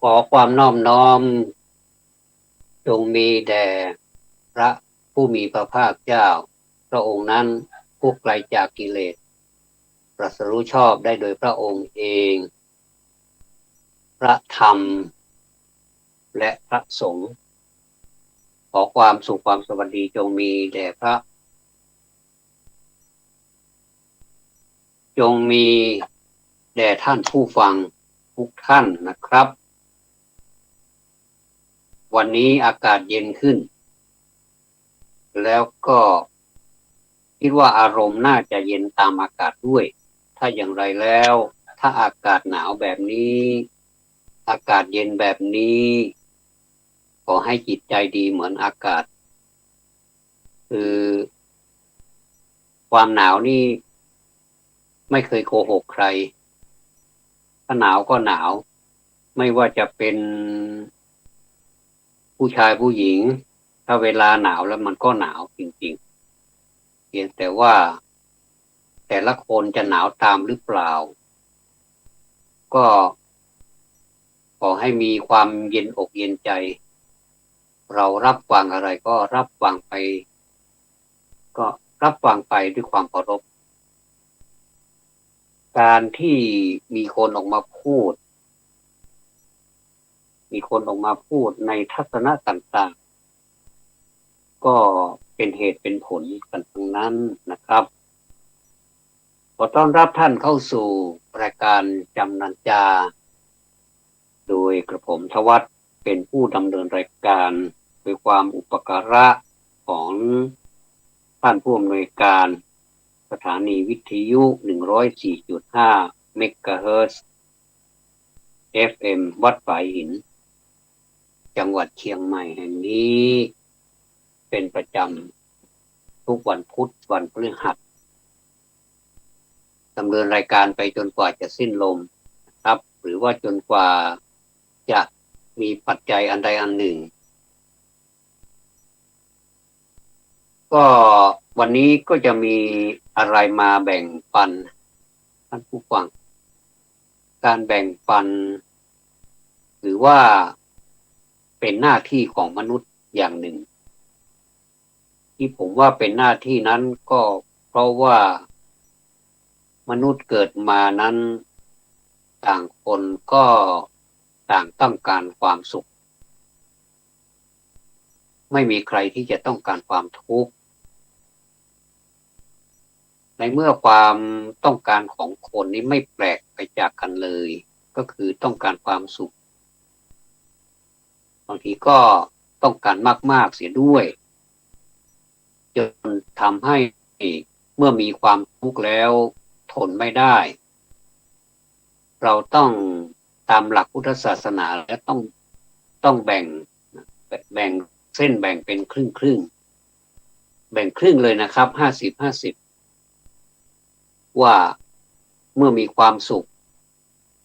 ขอความนอบน้อมจงมีแด่พระผู้มีพระภาคเจ้าพระองค์นั้นผู้ไกลจากกิเลสตรัสรู้ชอบได้โดยพระองค์เองพระธรรมและพระสงฆ์ขอความสุขความสวัสดีจงมีแด่พระจงมีแด่ท่านผู้ฟังทุกท่านนะครับวันนี้อากาศเย็นขึ้นแล้วก็คิดว่าอารมณ์น่าจะเย็นตามอากาศด้วยถ้าอย่างไรแล้วถ้าอากาศหนาวแบบนี้อากาศเย็นแบบนี้ขอให้จิตใจดีเหมือนอากาศคือความหนาวนี่ไม่เคยโกหกใครถ้าหนาวก็หนาวไม่ว่าจะเป็นผู้ชายผู้หญิงถ้าเวลาหนาวแล้วมันก็หนาวจริงๆเพียงแต่ว่าแต่ละคนจะหนาวตามหรือเปล่าก็ขอให้มีความเย็นอกเย็นใจเรารับฟังอะไรก็รับฟังไปก็รับฟังไปด้วยความเคารพการที่มีคนออกมาพูดในทัศนะต่างๆก็เป็นเหตุเป็นผลกันทั้งนั้นนะครับขอต้อนรับท่านเข้าสู่รายการจำนันจาโดยกระผมทวัฒน์เป็นผู้ดำเนินรายการด้วยความอุปการะของท่านผู้อำนวยการสถานีวิทยุ104.5เมกะเฮิรตซ์ FM วัดฝายหินจังหวัดเชียงใหม่แห่งนี้เป็นประจำทุกวันพุธวันพฤหัสดำเนินรายการไปจนกว่าจะสิ้นลมนะครับหรือว่าจนกว่าจะมีปัจจัยอันใดอันหนึ่งก็วันนี้ก็จะมีอะไรมาแบ่งปันท่านผู้ฟังการแบ่งปันหรือว่าเป็นหน้าที่ของมนุษย์อย่างหนึ่งที่ผมว่าเป็นหน้าที่นั้นก็เพราะว่ามนุษย์เกิดมานั้นต่างคนก็ต่างต้องการความสุขไม่มีใครที่จะต้องการความทุกข์ในเมื่อความต้องการของคนนี้ไม่แปลกไปจากกันเลยก็คือต้องการความสุขบางทีก็ต้องการมากๆเสียด้วยจนทำให้เมื่อมีความทุกข์แล้วทนไม่ได้เราต้องตามหลักพุทธศาสนาและต้องแบ่งเส้นแบ่งเป็นครึ่งแบ่งครึ่งเลยนะครับ50-50ว่าเมื่อมีความสุข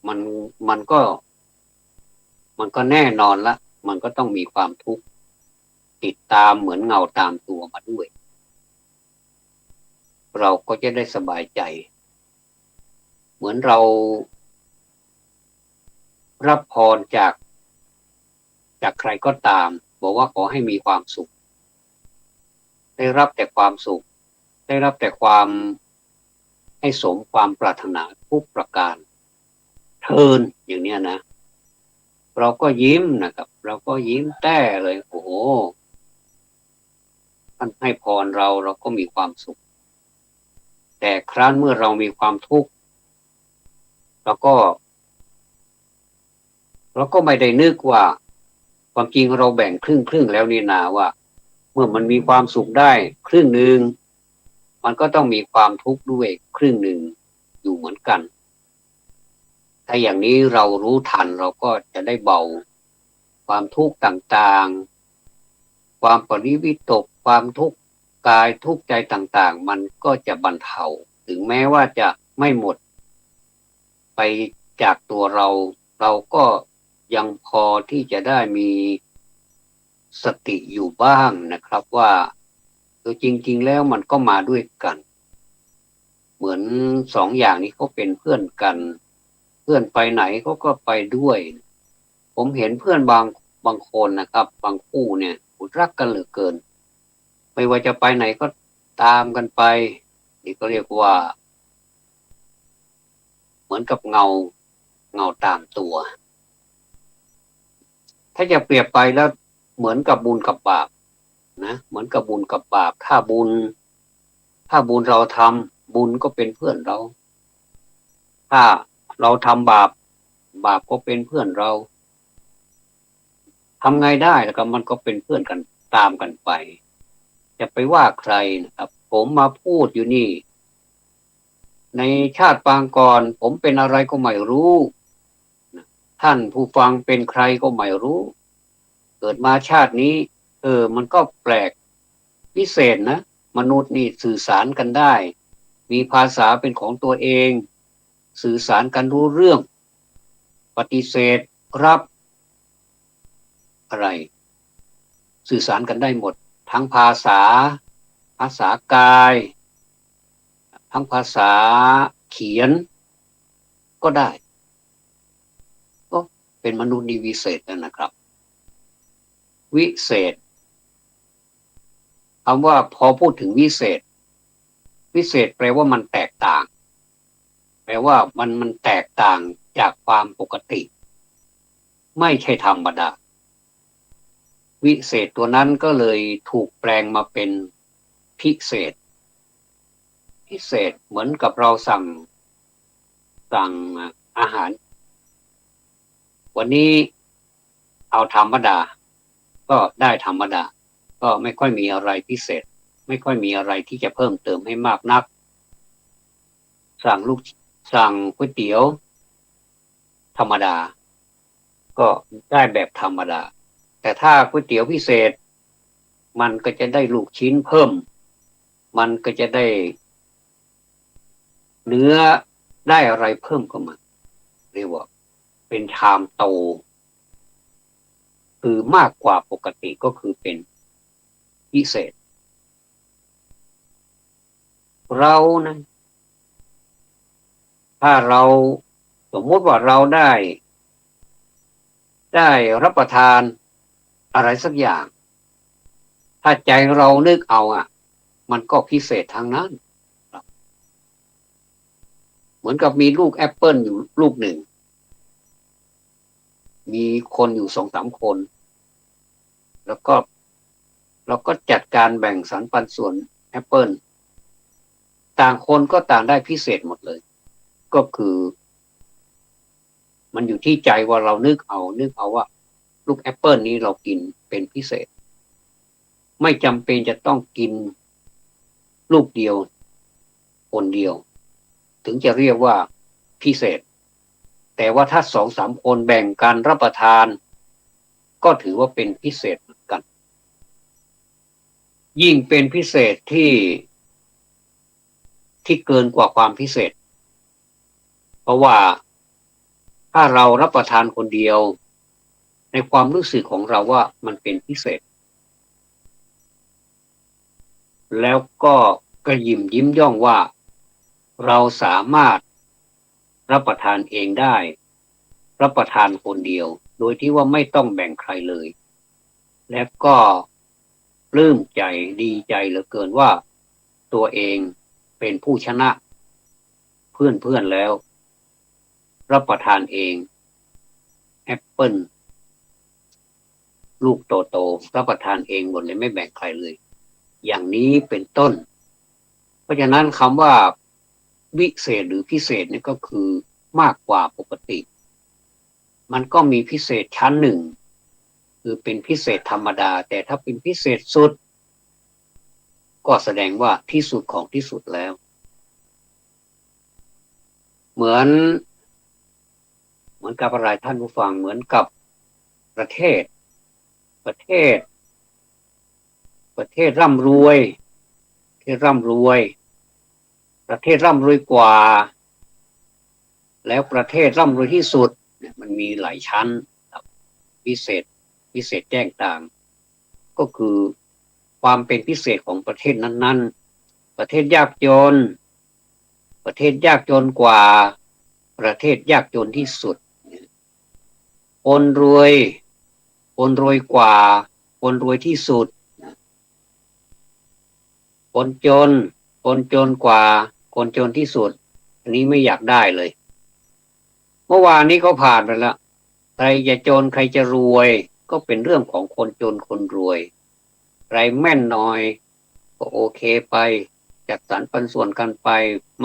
มันมันก็แน่นอนละมันก็ต้องมีความทุกข์ติดตามเหมือนเงาตามตัวมาด้วยเราก็จะได้สบายใจเหมือนเรารับพรจากใครก็ตามบอกว่าขอให้มีความสุขได้รับแต่ความสุขได้รับแต่ความให้สมความปรารถนาทุกประการเทินอย่างนี้นะเราก็ยิ้มนะครับเราก็ยิ้มแต้เลยโอ้โหท่านให้พรเราก็มีความสุขแต่ครั้นเมื่อเรามีความทุกข์เราก็ไม่ได้นึกว่าความจริงเราแบ่งครึ่งแล้วนี่นาว่าเมื่อมันมีความสุขได้ครึ่งหนึ่งมันก็ต้องมีความทุกข์ด้วยครึ่งหนึ่งอยู่เหมือนกันถ้าอย่างนี้เรารู้ทันเราก็จะได้เบาความทุกข์ต่างๆความปริวิตกความทุกข์กายทุกข์ใจต่างๆมันก็จะบรรเทาถึงแม้ว่าจะไม่หมดไปจากตัวเราก็ยังพอที่จะได้มีสติอยู่บ้างนะครับว่าจริงๆแล้วมันก็มาด้วยกันเหมือนสองอย่างนี้เขาเป็นเพื่อนกันเพื่อนไปไหนเขาก็ไปด้วยผ ผมเห็นเพื่อนบางคนนะครับบางคู่เนี่ยรักกันเหลือเกินไม่ว่าจะไปไหนก็ตามกันไปนี่ก็เรียกว่าเหมือนกับเงาตามตัวถ้าจะเปรียบไปแล้วเหมือนกับบุญกับบาปนะเหมือนกับบุญกับบาปถ้าบุญเราทำบุญก็เป็นเพื่อนเราถ้าเราทำบาปก็เป็นเพื่อนเราทำไงได้แล้วก็มันก็เป็นเพื่อนกันตามกันไปจะไปว่าใครนะครับผมมาพูดอยู่นี่ในชาติปางก่อนผมเป็นอะไรก็ไม่รู้ท่านผู้ฟังเป็นใครก็ไม่รู้เกิดมาชาตินี้มันก็แปลกพิเศษนะมนุษย์นี่สื่อสารกันได้มีภาษาเป็นของตัวเองสื่อสารกันรู้เรื่องปฏิเสธรับอะไรสื่อสารกันได้หมดทั้งภาษากายทั้งภาษาเขียนก็ได้ก็เป็นมนุษย์นี่วิเศษนะครับวิเศษคำว่าพอพูดถึงวิเศษแปลว่ามันแตกต่างแปลว่ามันแตกต่างจากความปกติไม่ใช่ธรรมดาวิเศษตัวนั้นก็เลยถูกแปลงมาเป็นพิเศษเหมือนกับเราสั่งอาหารวันนี้เอาธรรมดาก็ได้ธรรมดาก็ไม่ค่อยมีอะไรพิเศษไม่ค่อยมีอะไรที่จะเพิ่มเติมให้มากนักสั่งก๋วยเตี๋ยวธรรมดาก็ได้แบบธรรมดาแต่ถ้าก๋วยเตี๋ยวพิเศษมันก็จะได้ลูกชิ้นเพิ่มมันก็จะได้เนื้อได้อะไรเพิ่มเข้ามาเรียกว่าเป็นชามโตคือมากกว่าปกติก็คือเป็นพิเศษเรานะถ้าเราสมมติว่าเราได้รับประทานอะไรสักอย่างถ้าใจเรานึกเอามันก็พิเศษทางนั้นเหมือนกับมีลูกแอปเปิลอยู่ลูกหนึ่งมีคนอยู่2-3คนแล้วก็เราก็จัดการแบ่งสรรปันส่วนแอปเปิลต่างคนก็ต่างได้พิเศษหมดเลยก็คือมันอยู่ที่ใจว่าเรานึกเอาว่าลูกแอปเปิลนี้เรากินเป็นพิเศษไม่จำเป็นจะต้องกินลูกเดียวคนเดียวถึงจะเรียกว่าพิเศษแต่ว่าถ้า2-3คนแบ่งกันรับประทานก็ถือว่าเป็นพิเศษเหมือนกันยิ่งเป็นพิเศษที่เกินกว่าความพิเศษเพราะว่าถ้าเรารับประทานคนเดียวในความรู้สึกของเราว่ามันเป็นพิเศษแล้วก็กระยิมยิ้มย่องว่าเราสามารถรับประทานเองได้รับประทานคนเดียวโดยที่ว่าไม่ต้องแบ่งใครเลยและก็ปลื้มใจดีใจเหลือเกินว่าตัวเองเป็นผู้ชนะเพื่อนแล้วรับประทานเองแอปเปิ้ลลูกโตๆรับประทานเองหมดเลยไม่แบ่งใครเลยอย่างนี้เป็นต้นเพราะฉะนั้นคำว่าวิเศษหรือพิเศษนี่ก็คือมากกว่าปกติมันก็มีพิเศษชั้นหนึ่งคือเป็นพิเศษธรรมดาแต่ถ้าเป็นพิเศษสุดก็แสดงว่าที่สุดของที่สุดแล้วเหมือนกับอะไรท่านผู้ฟังเหมือนกับประเทศร่ำรวยประเทศร่ำรวยกว่าแล้วประเทศร่ำรวยที่สุดมันมีหลายชั้นพิเศษแจ้งต่างก็คือความเป็นพิเศษของประเทศนั้นๆประเทศยากจนกว่าประเทศยากจนที่สุด คนรวยคนรวยกว่าคนรวยที่สุดคนจนคนจนกว่าคนจนที่สุดอันนี้ไม่อยากได้เลยเมื่อวานนี้เขาผ่านไปแล้วใครจะจนใครจะรวยก็เป็นเรื่องของคนจนคนรวยใครแม่นน้อยก็โอเคไปจัดสรรปันส่วนกันไป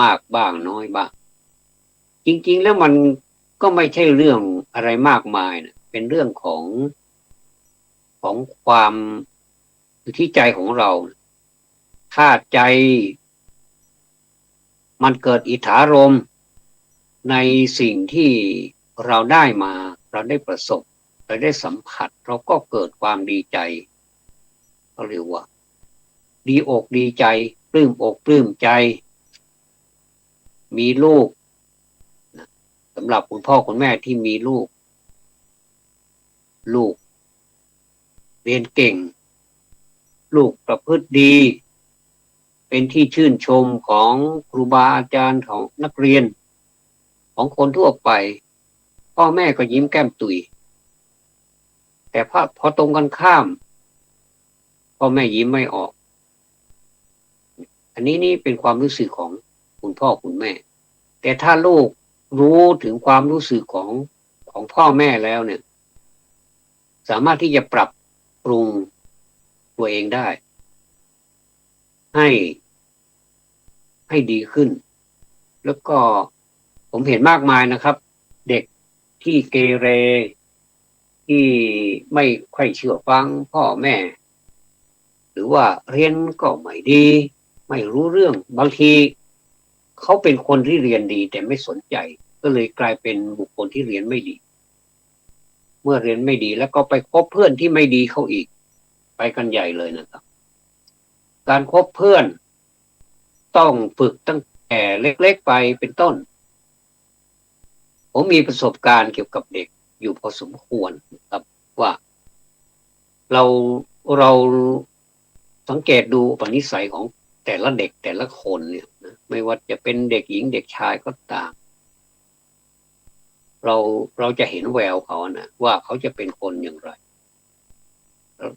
มากบ้างน้อยบ้างจริงๆแล้วมันก็ไม่ใช่เรื่องอะไรมากมายนะเป็นเรื่องของความอยู่ที่ใจของเราถ้าใจมันเกิดอิทธารมณ์ในสิ่งที่เราได้มาเราได้ประสบเราได้สัมผัสเราก็เกิดความดีใจเขาเรียกว่าดีอกดีใจปลื้มอกปลื้มใจมีลูกสำหรับคุณพ่อคุณแม่ที่มีลูกเรียนเก่งลูกประพฤติดีเป็นที่ชื่นชมของครูบาอาจารย์ของนักเรียนของคนทั่วไปพ่อแม่ก็ยิ้มแก้มตุยแต่พอตรงกันข้ามพ่อแม่ยิ้มไม่ออกอันนี้เป็นความรู้สึกของคุณพ่อคุณแม่แต่ถ้าลูกรู้ถึงความรู้สึกของพ่อแม่แล้วเนี่ยสามารถที่จะปรับปรุงตัวเองได้ให้ดีขึ้นแล้วก็ผมเห็นมากมายนะครับเด็กที่เกเรที่ไม่ค่อยเชื่อฟังพ่อแม่หรือว่าเรียนก็ไม่ดีไม่รู้เรื่องบางทีเขาเป็นคนที่เรียนดีแต่ไม่สนใจก็เลยกลายเป็นบุคคลที่เรียนไม่ดีเมื่อเรียนไม่ดีแล้วก็ไปคบเพื่อนที่ไม่ดีเขาอีกไปกันใหญ่เลยนะครับการคบเพื่อนต้องฝึกตั้งแต่เล็กๆไปเป็นต้นผมมีประสบการณ์เกี่ยวกับเด็กอยู่พอสมควรครับว่าเราเราสังเกตดูอุปนิสัยของแต่ละเด็กแต่ละคนเนี่ยนะไม่ว่าจะเป็นเด็กหญิงเด็กชายก็ตามเราจะเห็นแววเขานะว่าเขาจะเป็นคนอย่างไร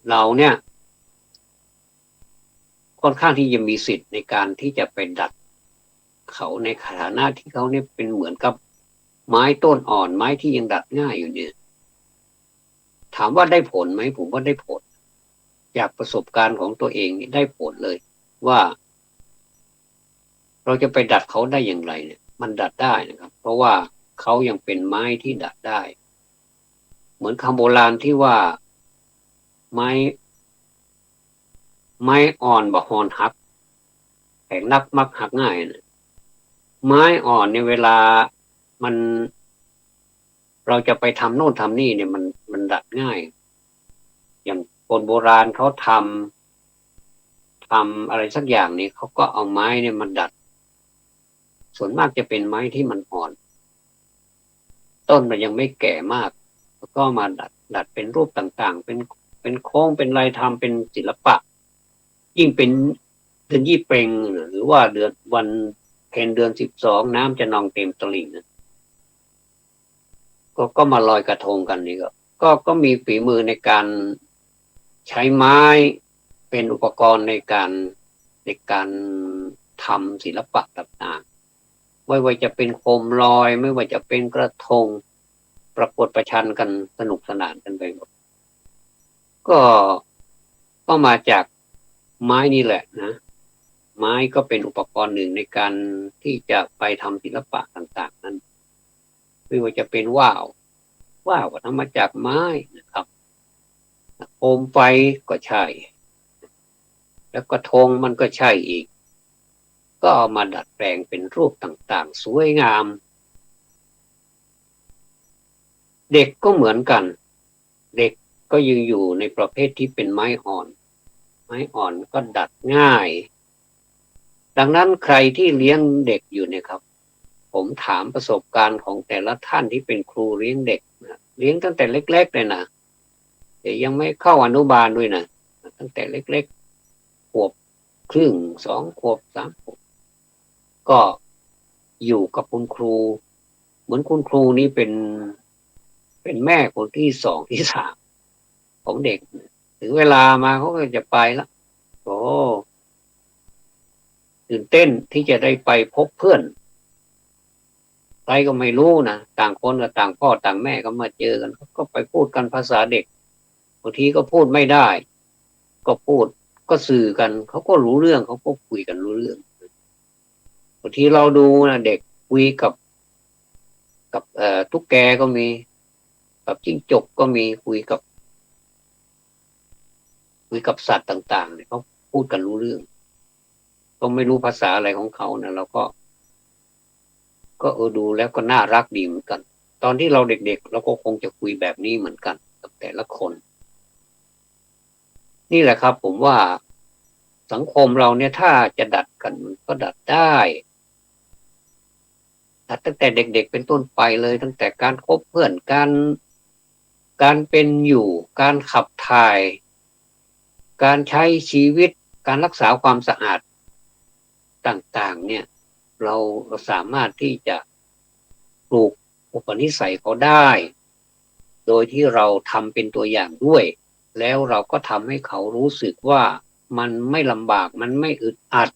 เราเนี่ยค่อนข้างที่จะมีสิทธิ์ในการที่จะไปดัดเขาในฐานะที่เขาเนี่ยเป็นเหมือนกับไม้ต้นอ่อนไม้ที่ยังดัดง่ายอยู่เนี่ยถามว่าได้ผลไหมผมว่าได้ผลจากประสบการณ์ของตัวเองนี่ได้ผลเลยว่าเราจะไปดัดเขาได้อย่างไรเนี่ยมันดัดได้นะครับเพราะว่าเขายังเป็นไม้ที่ดัดได้เหมือนคำโบราณที่ว่าไม้อ่อนบ่ฮอนหักแต่นักมักหักง่ายนะไม้อ่อนในเวลามันเราจะไปทำโน่นทำนี่เนี่ยมันดัดง่ายอย่างคนโบราณเขาทำอะไรสักอย่างนี้เขาก็เอาไม้เนี่ยมันดัดส่วนมากจะเป็นไม้ที่มันอ่อนต้นมันยังไม่แก่มากแล้วก็มาดัดเป็นรูปต่างๆเป็นโค้งเป็นลายทำเป็นศิลปะยิ่งเป็นเดือนยี่เปงหรือว่าเดือนวันเพ็ญเดือน12น้ำจะนองเต็มตลิ่งนะก็มาลอยกระทงกันนี่ก็มีฝีมือในการใช้ไม้เป็นอุปกรณ์ในการทำศิลปะต่างๆไม่ว่าจะเป็นโคมลอยไม่ว่าจะเป็นกระทงประกวดประชันกันสนุกสนานกันไปหมดก็มาจากไม้นี่แหละนะไม้ก็เป็นอุปกรณ์หนึ่งในการที่จะไปทำศิลปะต่างๆนั้นไม่ว่าจะเป็นว่าวก็ทำมาจากไม้นะครับโคมไฟก็ใช่แล้วก็ธงมันก็ใช่อีกก็เอามาดัดแปลงเป็นรูปต่างๆสวยงามเด็กก็เหมือนกันเด็กก็ยังอยู่ในประเภทที่เป็นไม้อ่อนก็ดัดง่ายดังนั้นใครที่เลี้ยงเด็กอยู่เนี่ยครับผมถามประสบการณ์ของแต่ละท่านที่เป็นครูเลี้ยงเด็กนะเลี้ยงตั้งแต่เล็กๆเลยนะแต่ยังไม่เข้าอนุบาลด้วยนะตั้งแต่เล็กๆขวบครึ่ง2 ขวบ3 ขวบก็อยู่กับคุณครูเหมือนคุณครูนี่เป็น เป็นแม่คนที่สองที่สามของเด็กถึงเวลามาเขาก็จะไปแล้วโอ้ตื่นเต้นที่จะได้ไปพบเพื่อนใครก็ไม่รู้นะต่างคนกับต่างพ่อต่างแม่ก็มาเจอกันก็ไปพูดกันภาษาเด็กบางทีก็พูดไม่ได้ก็พูดก็สื่อกันเขาก็รู้เรื่องเขาก็คุยกันรู้เรื่องบางทีเราดูนะเด็กคุยกับตุ๊กแกก็มีกับจิ้งจกก็มีคุยกับสัตว์ต่างๆเนี่ยเขาพูดกันรู้เรื่องก็ไม่รู้ภาษาอะไรของเขานะเราก็ดูแล้วก็น่ารักดีเหมือนกันตอนที่เราเด็กๆเราก็คงจะคุยแบบนี้เหมือนกันกับแต่ละคนนี่แหละครับผมว่าสังคมเราเนี่ยถ้าจะดัดกันมันก็ดัดได้ดัดตั้งแต่เด็กๆเป็นต้นไปเลยตั้งแต่การคบเพื่อนการเป็นอยู่การขับถ่ายการใช้ชีวิตการรักษาความสะอาดต่างๆเนี่ยเราสามารถที่จะปลูกอุปนิสัยเขาได้โดยที่เราทำเป็นตัวอย่างด้วยแล้วเราก็ทำให้เขารู้สึกว่ามันไม่ลำบากมันไม่อึดอัด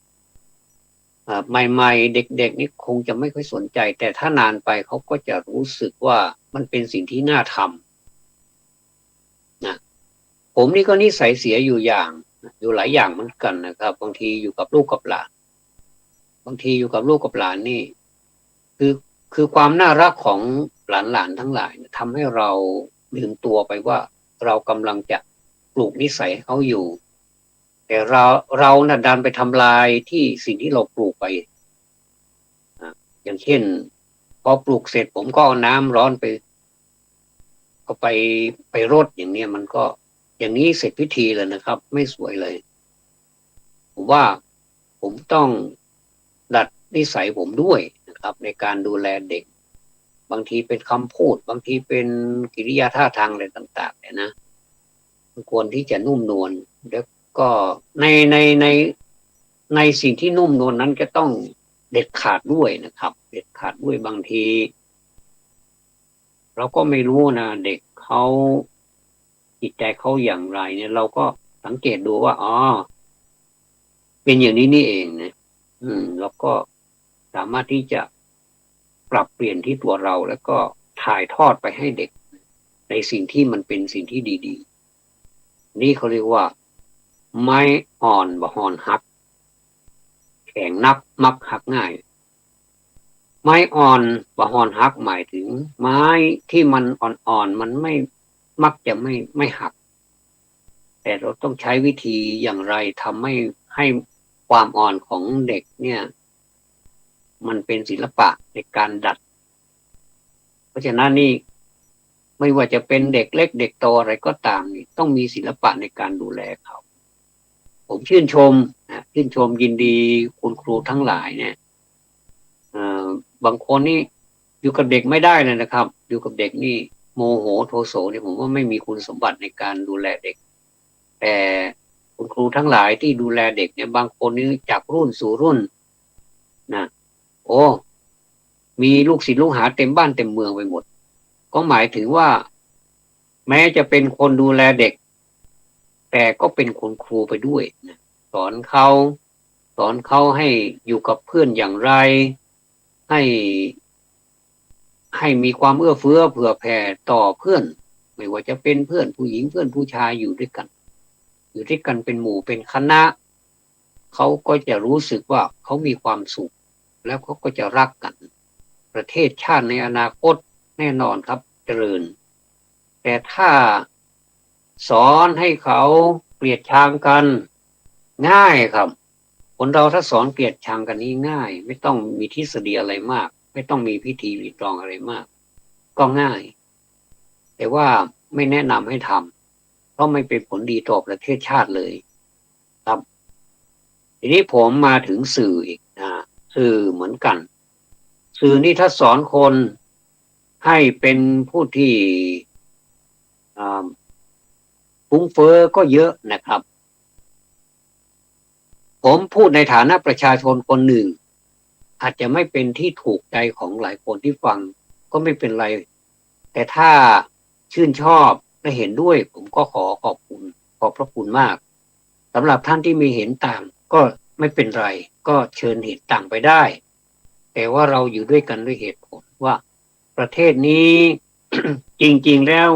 ใหม่ๆเด็กๆนี่คงจะไม่ค่อยสนใจแต่ถ้านานไปเขาก็จะรู้สึกว่ามันเป็นสิ่งที่น่าทำนะผมนี่ก็นิสัยเสียอยู่หลายอย่างเหมือนกันนะครับบางทีอยู่กับลูกกับหลานบางทีอยู่กับลูกกับหลานนี่คือคือความน่ารักของหลานๆทั้งหลายทำให้เราลืมตัวไปว่าเรากำลังจะปลูกนิสัยเขาอยู่แต่เราน่ะดันไปทำลายที่สิ่งที่เราปลูกไปอย่างเช่นพอปลูกเสร็จผมก็เอาน้ำร้อนเอาไปรดอย่างเนี้ยมันก็อย่างนี้เสร็จพิธีเลยนะครับไม่สวยเลยผมว่าผมต้องดัดนิสัยผมด้วยนะครับในการดูแลเด็กบางทีเป็นคำพูดบางทีเป็นกิริยาท่าทางอะไรต่างๆเนี่ยนะควรที่จะนุ่มนวลแล้วก็ในสิ่งที่นุ่มนวลนั้นก็ต้องเด็ดขาดด้วยนะครับเด็ดขาดด้วยบางทีเราก็ไม่รู้นะเด็กเขาจิตใจเขาอย่างไรเนี่ยเราก็สังเกตดูว่าอ๋อเป็นอย่างนี้นี่เองนะแล้วก็สามารถที่จะปรับเปลี่ยนที่ตัวเราแล้วก็ถ่ายทอดไปให้เด็กในสิ่งที่มันเป็นสิ่งที่ดีๆนี่เขาเรียกว่าไม้อ่อนบ่หอนหักแข็งนักมักหักง่ายไม้อ่อนบ่หอนหักหมายถึงไม้ที่มันอ่อนๆมันไม่มักจะไม่หักแต่เราต้องใช้วิธีอย่างไรทำให้ความอ่อนของเด็กเนี่ยมันเป็นศิลปะในการดัดเพราะฉะนั้นนี่ไม่ว่าจะเป็นเด็กเล็กเด็กโตอะไรก็ตามนี่ต้องมีศิลปะในการดูแลเขาผมชื่นชมยินดีคุณครูทั้งหลายเนี่ยบางคนนี่อยู่กับเด็กไม่ได้เลยนะครับอยู่กับเด็กนี่โมโหโทโสเนี่ยผมว่าไม่มีคุณสมบัติในการดูแลเด็กแต่คุณครูทั้งหลายที่ดูแลเด็กเนี่ยบางคนนี่จากรุ่นสู่รุ่นนะโอ้มีลูกศิษย์ลูกหาเต็มบ้านเต็มเมืองไปหมดก็หมายถึงว่าแม้จะเป็นคนดูแลเด็กแต่ก็เป็นคุณครูไปด้วยนะสอนเขาให้อยู่กับเพื่อนอย่างไรให้ให้มีความเอื้อเฟื้อเผื่อแผ่ต่อเพื่อนไม่ว่าจะเป็นเพื่อนผู้หญิงเพื่อนผู้ชายอยู่ด้วยกันเป็นหมู่เป็นคณะเขาก็จะรู้สึกว่าเขามีความสุขแล้วเขาก็จะรักกันประเทศชาติในอนาคตแน่นอนครับเจริญแต่ถ้าสอนให้เขาเกลียดชังกันง่ายครับคนเราถ้าสอนเกลียดชังกันนี้ง่ายไม่ต้องมีทฤษฎีอะไรมากไม่ต้องมีพิธีรีตรองอะไรมากก็ง่ายแต่ว่าไม่แนะนำให้ทำเพราะไม่เป็นผลดีต่อประเทศชาติเลยครับทีนี้ผมมาถึงสื่ออีกนะสื่อเหมือนกันสื่อนี่ถ้าสอนคนให้เป็นผู้ที่ฟุ้งเฟ้อก็เยอะนะครับผมพูดในฐานะประชาชนคนหนึ่งอาจจะไม่เป็นที่ถูกใจของหลายคนที่ฟังก็ไม่เป็นไรแต่ถ้า ชื่นชอบและเห็นด้วยผมก็ขอขอบคุณขอบพระคุณมากสำหรับท่านที่มีเห็นต่างก็ไม่เป็นไรก็เชิญเห็นต่างไปได้แต่ว่าเราอยู่ด้วยกันด้วยเหตุผลว่าประเทศนี้ จริงๆแล้ว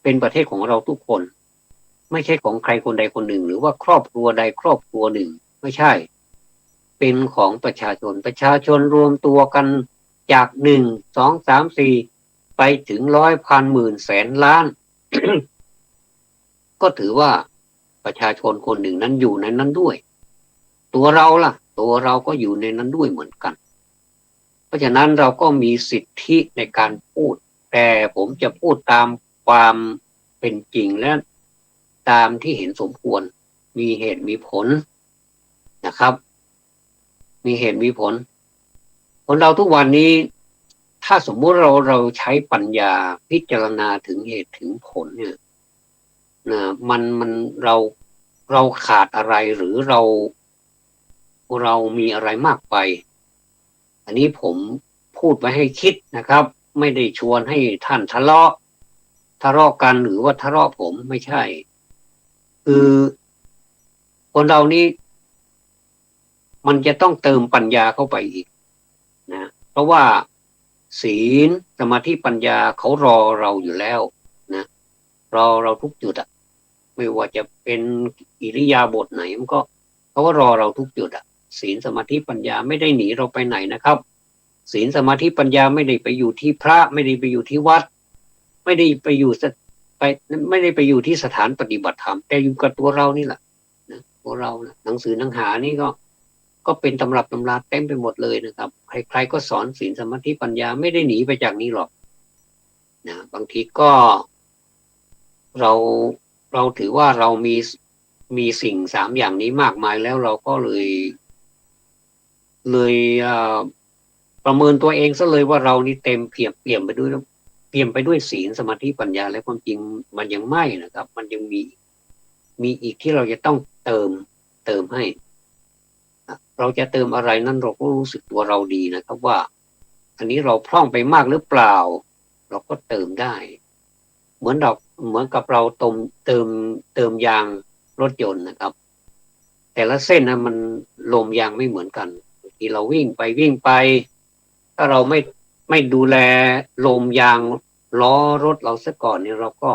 เป็นประเทศของเราทุกคนไม่ใช่ของใครคนใดคนหนึ่งหรือว่าครอบครัวใดครอบครัวหนึ่งไม่ใช่เป็นของประชาชนประชาชนรวมตัวกันจาก1 2 3 4ไปถึง100 1,000 1,000,000 ล้าน ก็ถือว่าประชาชนคนหนึ่งนั้นอยู่ในนั้นด้วยตัวเราล่ะตัวเราก็อยู่ในนั้นด้วยเหมือนกันเพราะฉะนั้นเราก็มีสิทธิในการพูดแต่ผมจะพูดตามความเป็นจริงและตามที่เห็นสมควรมีเหตุมีผลนะครับมีเหตุมีผลคนเราทุกวันนี้ถ้าสมมุติเราใช้ปัญญาพิจารณาถึงเหตุถึงผลเนี่ยนะมันเราขาดอะไรหรือเรามีอะไรมากไปอันนี้ผมพูดไว้ให้คิดนะครับไม่ได้ชวนให้ท่านทะเลาะกันหรือว่าทะเลาะผมไม่ใช่คือคนเรานี้มันจะต้องเติมปัญญาเข้าไปอีกนะเพราะว่าศีลสมาธิปัญญาเขารอเราอยู่แล้วนะรอเราทุกจุดอะไม่ว่าจะเป็นอิริยาบถไหนมันก็เขาก็รอเราทุกจุดอะศีลสมาธิปัญญาไม่ได้หนีเราไปไหนนะครับศีลสมาธิปัญญาไม่ได้ไปอยู่ที่พระไม่ได้ไปอยู่ที่วัดไม่ได้ไปอยู่ไปไม่ได้ไปอยู่ที่สถานปฏิบัติธรรมแต่อยู่กับตัวเรานี่แหละนะตัวเรานะหนังสือหนังหานี่ก็เป็นตำรับตำราเต็มไปหมดเลยนะครับใครๆก็สอนศีลสมาธิปัญญาไม่ได้หนีไปจากนี้หรอกนะบางทีก็เราถือว่าเรามีสิ่ง3อย่างนี้มากมายแล้วเราก็เลยประเมินตัวเองซะเลยว่าเรานี่เต็มเปี่ยมไปด้วยศีลสมาธิปัญญาและความจริงมันยังไม่นะครับมันยังมีอีกที่เราจะต้องเติมให้เราจะเติมอะไรนั้นเราก็รู้สึกตัวเราดีนะครับว่าอันนี้เราพร่องไปมากหรือเปล่าเราก็เติมได้เหมือนกับเราเติมยางรถยนต์นะครับแต่ละเส้นนะมันลมยางไม่เหมือนกันบางทีเราวิ่งไปถ้าเราไม่ดูแลลมยางล้อรถเราซะก่อนเนี่ยเราก็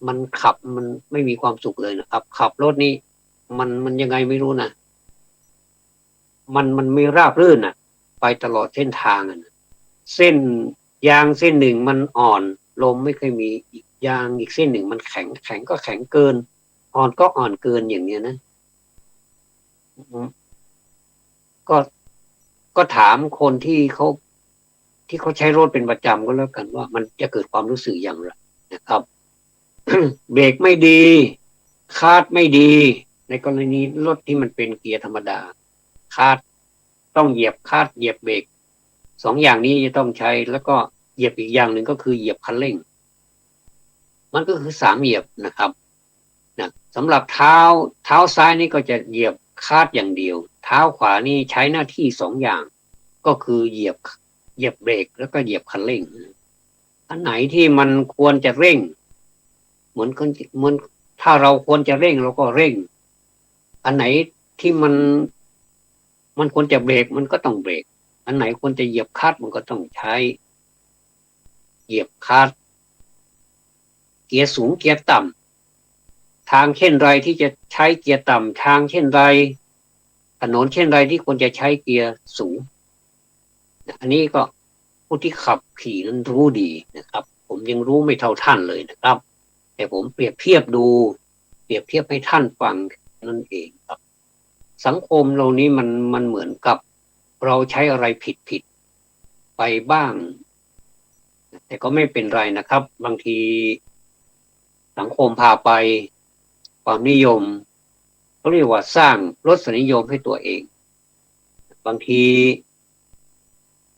มันขับมันไม่มีความสุขเลยนะครับขับรถนี่มันยังไงไม่รู้นะมันไม่ราบรื่นอ่ะไปตลอดเส้นทางอ่ะเส้นยางเส้นหนึ่งมันอ่อนลมไม่เคยมีอีกยางอีกเส้นหนึ่งมันแข็งก็แข็งเกินอ่อนก็อ่อนเกินอย่างเนี้ยนะก็ก็ถามคนที่เขาใช้รถเป็นประจำก็แล้วกันว่ามันจะเกิดความรู้สึกอย่างไรนะครับ เบรกไม่ดีคาดไม่ดีในกรณีรถที่มันเป็นเกียร์ธรรมดาคาดต้องเหยียบคาดเหยียบเบรก2อย่างนี้จะต้องใช้แล้วก็เหยียบอีกอย่างหนึ่งก็คือเหยียบคันเร่งมันก็คือ3เหยียบนะครับนะสำหรับเท้าซ้ายนี่ก็จะเหยียบคาดอย่างเดียวเท้าขวานี่ใช้หน้าที่2อย่างก็คือเหยียบเบรกแล้วก็เหยียบคันเร่งอันไหนที่มันควรจะเร่งเหมือนถ้าเราควรจะเร่งเราก็เร่งอันไหนที่มันควรจะเบรกมันก็ต้องเบรกอันไหนควรจะเหยียบคลัตช์มันก็ต้องใช้เหยียบคลัตช์เกียร์สูงเกียร์ต่ำทางเช่นไรที่จะใช้เกียร์ต่ำทางเช่นไรถนนเช่นไรที่ควรจะใช้เกียร์สูงอันนี้ก็ผู้ที่ขับขี่นั้นรู้ดีนะครับผมยังรู้ไม่เท่าท่านเลยนะครับแต่ผมเปรียบเทียบให้ท่านฟังนั่นเองครับสังคมเรานี้มันเหมือนกับเราใช้อะไรผิดไปบ้างแต่ก็ไม่เป็นไรนะครับบางทีสังคมพาไปความนิยมเขาเรียกว่าสร้างรสนิยมให้ตัวเองบางที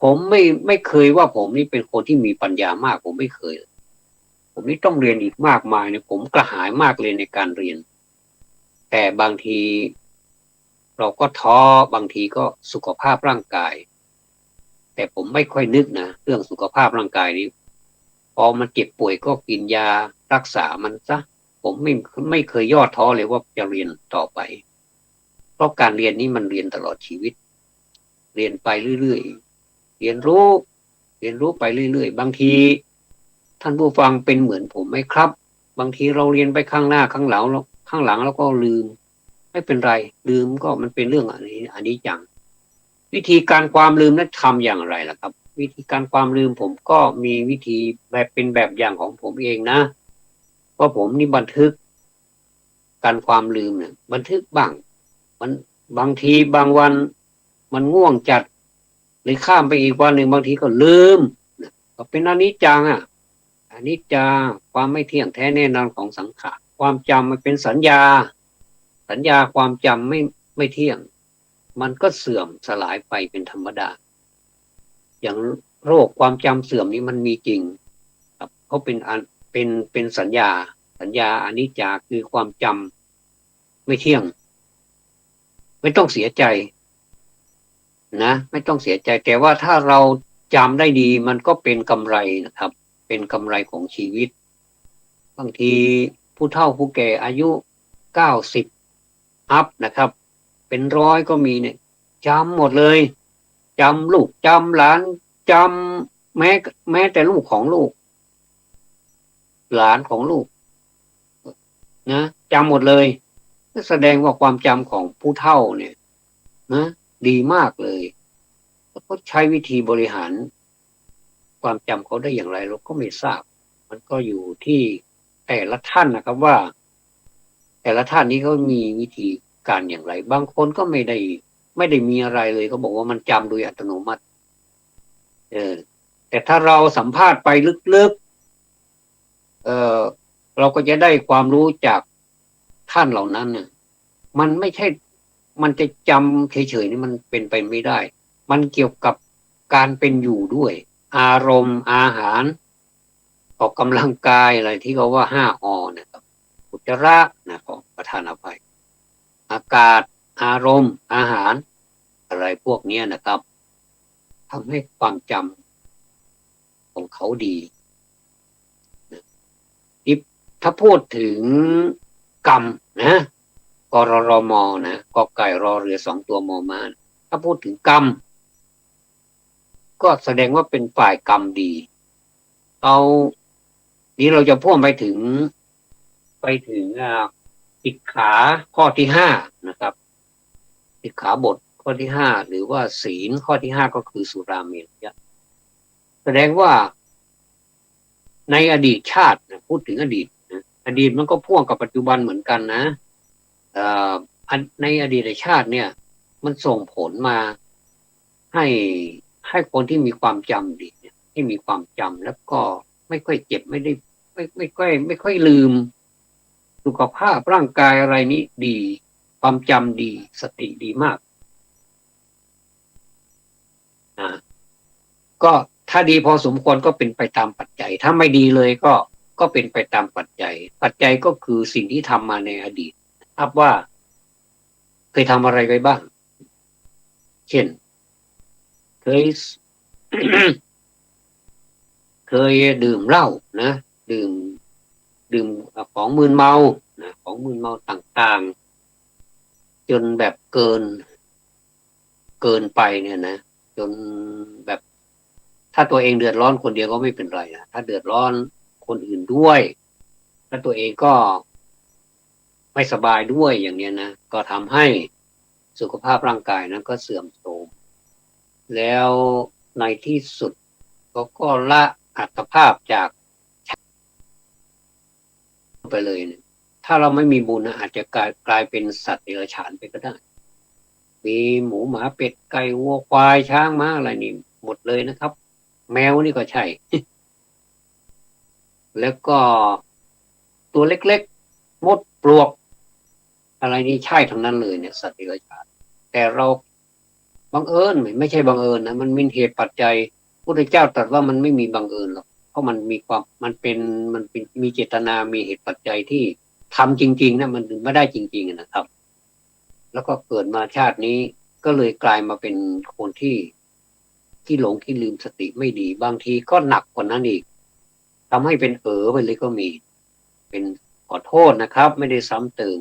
ผมไม่เคยว่าผมนี่เป็นคนที่มีปัญญามากผมไม่เคยผมนี่ต้องเรียนอีกมากมายเนี่ยผมกระหายมากเลยในการเรียนแต่บางทีเราก็ท้อบางทีก็สุขภาพร่างกายแต่ผมไม่ค่อยนึกนะเรื่องสุขภาพร่างกายนี้ พอมันเจ็บป่วยก็กินยารักษามันซะผมไม่เคยย่อท้อเลยว่าจะเรียนต่อไปเพราะการเรียนนี้มันเรียนตลอดชีวิตเรียนไปเรื่อยๆเรียนรู้ไปเรื่อยๆบางทีท่านผู้ฟังเป็นเหมือนผมไหมครับบางทีเราเรียนไปข้างหน้าข้างหลังแล้วก็ลืมไม่เป็นไรลืมก็มันเป็นเรื่องอันนี้จังวิธีการความลืมนั้นทำอย่างไรล่ะครับวิธีการความลืมผมก็มีวิธีแบบเป็นแบบอย่างของผมเองนะเพราะผมนี่บันทึกการความลืมเนี่ยบันทึกบ้างมันบางทีบางวันมันง่วงจัดเลยข้ามไปอีกวันหนึ่งบางทีก็ลืมก็เป็นอนิจจังอนิจจาความไม่เที่ยงแท้แน่นอนของสังขารความจำมันเป็นสัญญาความจำไม่เที่ยงมันก็เสื่อมสลายไปเป็นธรรมดาอย่างโรคความจำเสื่อมนี้มันมีจริงครับเขาเป็นสัญญาอนิจจาคือความจำไม่เที่ยงไม่ต้องเสียใจนะไม่ต้องเสียใจแต่ว่าถ้าเราจำได้ดีมันก็เป็นกำไรนะครับเป็นกำไรของชีวิตบางทีผู้เฒ่าผู้แก่อายุ90อัพนะครับเป็น100ก็มีเนี่ยจำหมดเลยจำลูกจำหลานจำแม้แต่ลูกของลูกหลานของลูกนะจำหมดเลยแสดงว่าความจำของผู้เฒ่าเนี่ยนะดีมากเลยเขาใช้วิธีบริหารความจำเขาได้อย่างไรเราก็ไม่ทราบมันก็อยู่ที่แต่ละท่านนะครับว่าแต่ละท่านนี้เขามีวิธีการอย่างไรบางคนก็ไม่ได้มีอะไรเลยเขาบอกว่ามันจำโดยอัตโนมัติแต่ถ้าเราสัมภาษณ์ไปลึกๆเราก็จะได้ความรู้จากท่านเหล่านั้นเนี่ยมันไม่ใช่มันจะจำเฉยๆนี่มันเป็นไปไม่ได้มันเกี่ยวกับการเป็นอยู่ด้วยอารมณ์อาหารออกกำลังกายอะไรที่เขาว่า5 อนะครับอุจจาระนะขอประทานอภัยอากาศอารมณ์อาหารอะไรพวกนี้นะครับทำให้ความจำของเขาดีถ้าพูดถึงกรรมนะกรรมนะกไก่รอเรือ2 ตัวมอม้าถ้าพูดถึงกรรมก็แสดงว่าเป็นฝ่ายกรรมดีนี้เราจะพ่วงไปถึงสิกขาข้อที่5นะครับสิกขาบทข้อที่5หรือว่าศีลข้อที่5ก็คือสุราเมรยะแสดงว่าในอดีตชาติพูดถึงอดีตมันก็พ่วงกับปัจจุบันเหมือนกันนะในอดีตชาติเนี่ยมันส่งผลมาให้คนที่มีความจำดีที่มีความจำแล้วก็ไม่ค่อยเจ็บไม่ค่อยลืมสุขภาพร่างกายอะไรนี้ดีความจำดีสติดีมากก็ถ้าดีพอสมควรก็เป็นไปตามปัจจัยถ้าไม่ดีเลยก็เป็นไปตามปัจจัยก็คือสิ่งที่ทำมาในอดีตครับว่าเคยทำอะไรไปบ้างเช่นเคย เคยดื่มเหล้านะดื่มของมึนเมานะของมึนเมาต่างๆจนแบบเกินไปเนี่ยนะจนแบบถ้าตัวเองเดือดร้อนคนเดียวก็ไม่เป็นไรนะถ้าเดือดร้อนคนอื่นด้วยแล้วตัวเองก็ไม่สบายด้วยอย่างนี้นะก็ทำให้สุขภาพร่างกายนั้นก็เสื่อมโทรมแล้วในที่สุดก็ละอัตภาพจากไปเลยเนี่ยถ้าเราไม่มีบุญนะอาจจะกลายเป็นสัตว์เดรัจฉานไปก็ได้มีหมูหมาเป็ดไก่วัวควายช้างม้าอะไรนี่หมดเลยนะครับ แมวนี่ก็ใช่ แล้วก็ตัวเล็กๆมดปลวกอะไรนี่ใช่ทั้งนั้นเลยเนี่ยสัตว์เดรัจฉานแต่เราบังเอิญไม่ใช่บังเอิญนะมันมีเหตุปัจจัยพระพุทธเจ้าตรัสว่ามันไม่มีบังเอิญหรอกเพราะมันมีความมันเป็นมีเจตนามีเหตุปัจจัยที่ทำจริงๆนะมันไม่ได้จริงๆนะครับแล้วก็เกิดมาชาตินี้ก็เลยกลายมาเป็นคนที่หลงที่ลืมสติไม่ดีบางทีก็หนักกว่านั้นอีก ทำให้เป็นไปเลยก็มีเป็นขอโทษนะครับไม่ได้ซ้ำเติม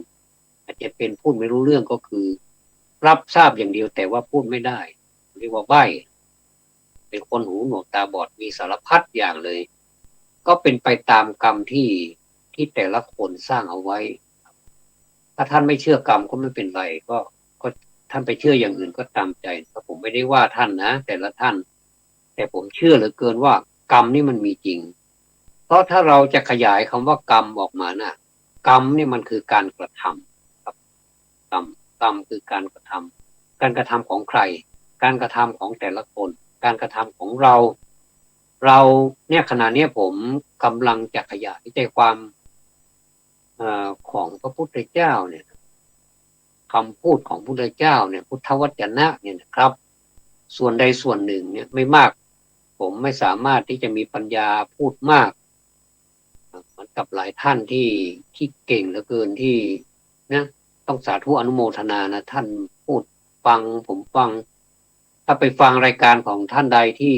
อาจจะเป็นพูดไม่รู้เรื่องก็คือรับทราบอย่างเดียวแต่ว่าพูดไม่ได้เรียกว่าใบ้เป็นคนหูหนวกตาบอดมีสารพัดอย่างเลยก็เป็นไปตามกรรมที่แต่ละคนสร้างเอาไว้ถ้าท่านไม่เชื่อกรรมก็ไม่เป็นไรก็ท่านไปเชื่ออย่างอื่นก็ตามใจก็ผมไม่ได้ว่าท่านนะแต่ละท่านแต่ผมเชื่อเหลือเกินว่ากรรมนี่มันมีจริงเพราะถ้าเราจะขยายคำว่ากรรมออกมาน่ะกรรมนี่มันคือการกระทำครับกรรมคือการกระทำการกระทำของใครการกระทำของแต่ละคนการกระทำของเราเนี่ยขณะนี้ผมกำลังจะขยายใจความของพระพุทธเจ้าเนี่ยคำพูดของพระพุทธเจ้าเนี่ยพุทธวจนะเนี่ยนะครับส่วนใดส่วนหนึ่งเนี่ยไม่มากผมไม่สามารถที่จะมีปัญญาพูดมากเหมือนกับหลายท่านที่เก่งเหลือเกินที่นะต้องสาธุอนุโมทนานะท่านพูดฟังผมฟังถ้าไปฟังรายการของท่านใดที่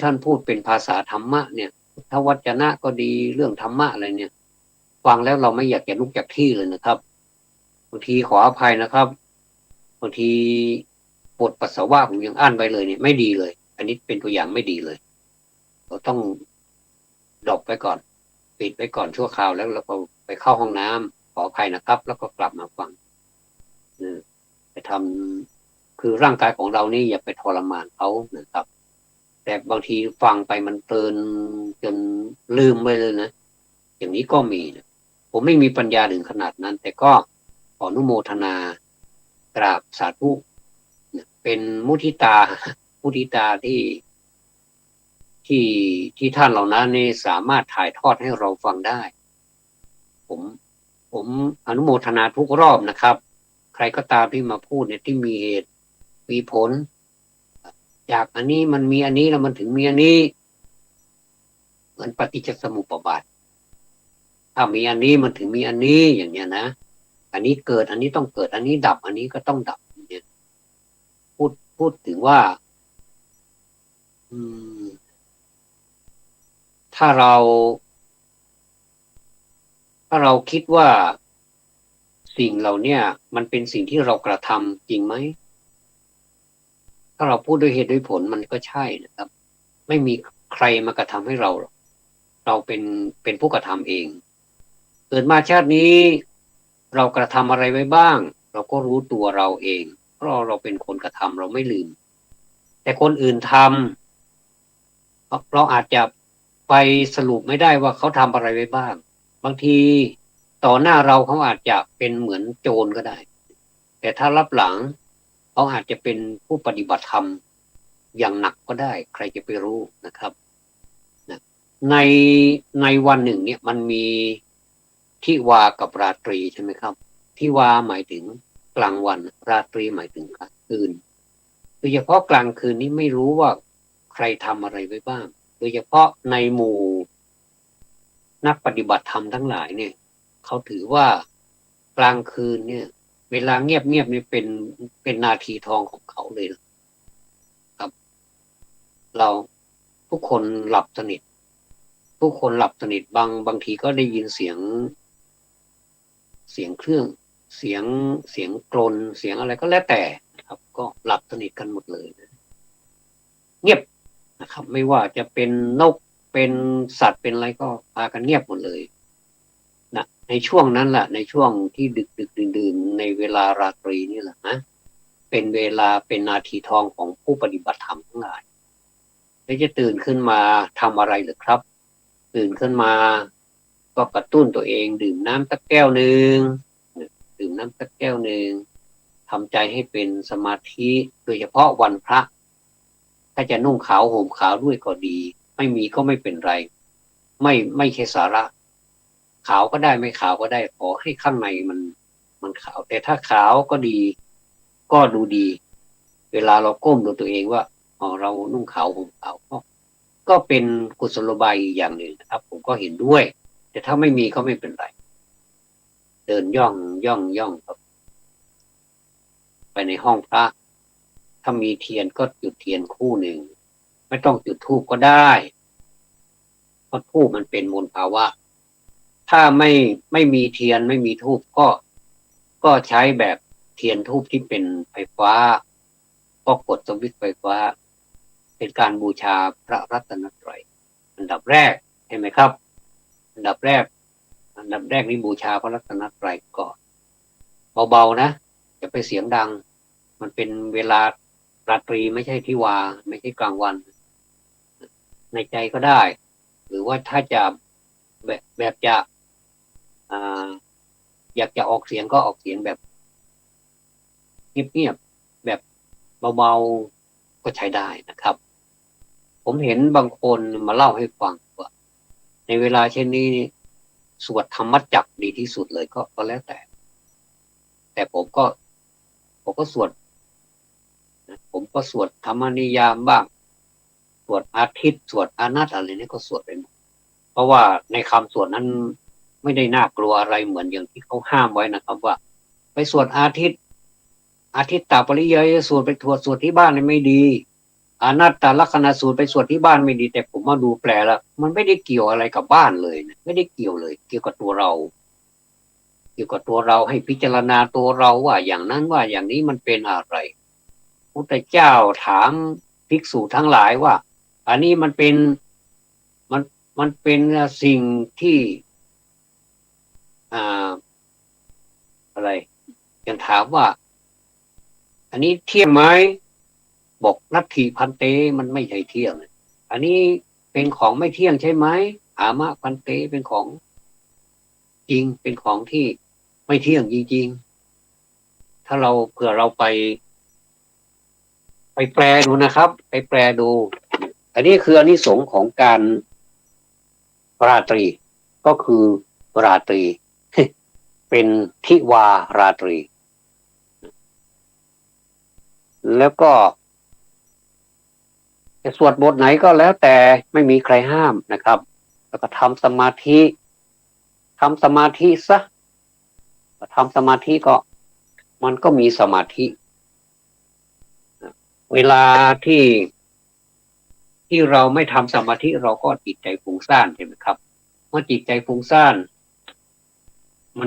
ท่านพูดเป็นภาษาธรรมะเนี่ยพุทธวจนะก็ดีเรื่องธรรมะอะไรเนี่ยฟังแล้วเราไม่อยากจะลุกจากที่เลยนะครับบางทีขออภัยนะครับบางทีปวดปัสสาวะผมยังอั้นไปเลยเนี่ยไม่ดีเลยอันนี้เป็นตัวอย่างไม่ดีเลยเราต้องดรอปไว้ก่อนปิดไว้ก่อนชั่วคราวแล้วเราก็ไปเข้าห้องน้ำขออภัยนะครับแล้วก็กลับมาฟังไปทำคือร่างกายของเรานี่อย่าไปทรมานเขานะครับแต่บางทีฟังไปมันเพลินจนลืมไปเลยนะอย่างนี้ก็มีนะผมไม่มีปัญญาถึงขนาดนั้นแต่ก็ขออนุโมทนากราบสาธุเป็นมุทิตาที่ท่านเหล่านั้นนี่สามารถถ่ายทอดให้เราฟังได้ผมอนุโมทนาทุกรอบนะครับใครก็ตามที่มาพูดเนี่ยที่มีเหตุมีผลจากอันนี้มันมีอันนี้แล้วมันถึงมีอันนี้เหมือนปฏิจจสมุปบาทถ้ามีอันนี้มันถึงมีอันนี้อย่างเนี้ยนะอันนี้เกิดอันนี้ต้องเกิดอันนี้ดับอันนี้ก็ต้องดับเนี่ยพูดถึงว่าถ้าเราคิดว่าสิ่งเหล่านี้มันเป็นสิ่งที่เรากระทำจริงไหมถ้าเราพูดด้วยเหตุด้วยผลมันก็ใช่นะครับไม่มีใครมากระทำให้เราเป็นผู้กระทำเองเกิดมาชาตินี้เรากระทำอะไรไว้บ้างเราก็รู้ตัวเราเองเพราะเราเป็นคนกระทำเราไม่ลืมแต่คนอื่นทำเราอาจจะไปสรุปไม่ได้ว่าเขาทำอะไรไว้บ้างบางทีต่อหน้าเราเขาอาจจะเป็นเหมือนโจรก็ได้แต่ถ้ารับหลังเขาอาจจะเป็นผู้ปฏิบัติธรรมอย่างหนักก็ได้ใครจะไปรู้นะครับในในวันหนึ่งเนี่ยมันมีทิวากับราตรีใช่ไหมครับทิวาหมายถึงกลางวันราตรีหมายถึงกลางคืนโดยเฉพาะกลางคืนนี้ไม่รู้ว่าใครทำอะไรไว้บ้างโดยเฉพาะในหมู่นักปฏิบัติธรรมทั้งหลายเนี่ยเขาถือว่ากลางคืนเนี่ยเวลาเงียบนี่เป็นนาทีทองของเขาเลยครับเราทุกคนหลับสนิททุกคนหลับสนิทบางทีก็ได้ยินเสียงเครื่องเสียงกลนเสียงอะไรก็แล้วแต่ครับก็หลับสนิทกันหมดเลยนะเงียบนะครับไม่ว่าจะเป็นนกเป็นสัตว์เป็นอะไรก็พากันเงียบหมดเลยนะในช่วงนั้นแหละในช่วงที่ดึกดื่นในเวลาราตรีนี่แหละนะเป็นเวลาเป็นนาทีทองของผู้ปฏิบัติธรรมทั้งหลายแล้วจะตื่นขึ้นมาทำอะไรหรือครับตื่นขึ้นมาก็กระตุ้นตัวเองดื่มน้ำสักแก้วหนึ่งดื่มน้ำสักแก้วหนึ่งทำใจให้เป็นสมาธิโดยเฉพาะวันพระถ้าจะนุ่งขาวห่มขาวด้วยก็ดีไม่มีก็ไม่เป็นไรไม่ใช่สาระขาวก็ได้ไม่ขาวก็ได้ขอให้ข้างในมันขาวแต่ถ้าขาวก็ดีก็ดูดีเวลาเราก้มดูตัวเองว่าเรานุ่งขาวห่มขาวก็เป็นกุศโลบายอย่างหนึ่งนะครับผมก็เห็นด้วยแต่ถ้าไม่มีก็ไม่เป็นไรเดินย่องครับไปในห้องพระถ้ามีเทียนก็จุดเทียนคู่หนึ่งไม่ต้องจุดธูปก็ได้ เพราะธูปมันเป็นมลภาวะถ้าไม่มีเทียนไม่มีธูปก็ใช้แบบเทียนธูปที่เป็นไฟฟ้าก็กดสวิตช์ไฟฟ้าเป็นการบูชาพระรัตนตรัยอันดับแรกเห็นไหมครับอันดับแรกนี่บูชาพระรัตนตรัยก่อนเบาๆนะอย่าไปเสียงดังมันเป็นเวลาราตรีไม่ใช่ที่วาไม่ใช่กลางวันในใจก็ได้หรือว่าถ้าจะแบบจะอยากจะออกเสียงก็ออกเสียงแบบเงียบๆแบบเบาๆก็ใช้ได้นะครับผมเห็นบางคนมาเล่าให้ฟังว่าในเวลาเช่นนี้สวดธรรมจักรดีที่สุดเลยก็แล้วแต่ผมก็สวดธรรมนิยามบ้างสวดอาทิตย์สวดอานัตอะไรนี่ก็สวดไปหมดเพราะว่าในคำสวดนั้นไม่ได้น่ากลัวอะไรเหมือนอย่างที่เขาห้ามไว้นะครับว่าไปสวดอาทิตตปริยยสูตรไปสวดที่บ้านไม่ดีอนัตตลักษณสูตรไปสวดที่บ้านไม่ดีแต่ผมมาดูแปลแล้วมันไม่ได้เกี่ยวอะไรกับบ้านเลยนะไม่ได้เกี่ยวเลยเกี่ยวกับตัวเราให้พิจารณาตัวเราว่าอย่างนั้นว่าอย่างนี้มันเป็นอะไรพุทธเจ้าถามภิกษุทั้งหลายว่าอันนี้มันเป็นสิ่งที่อะไรยังถามว่าอันนี้เที่ยงไหมบอกนัตถิพันเตมันไม่ใช่เที่ยงอันนี้เป็นของไม่เที่ยงใช่ไหมอามะพันเตเป็นของจริงเป็นของที่ไม่เที่ยงจริงๆถ้าเราเผื่อเราไปแปลดูนะครับไปแปลดูอันนี้คืออานิสงส์ของการราตรีก็คือราตรีเป็นทิวาราตรีแล้วก็จะสวดบทไหนก็แล้วแต่ไม่มีใครห้ามนะครับแล้วก็ทำสมาธิซะทำสมาธิก็มันก็มีสมาธิเวลาที่เราไม่ทำสมาธิเราก็จิตใจฟุ้งซ่านใช่ไหมครับเมื่อจิตใจฟุ้งซ่าน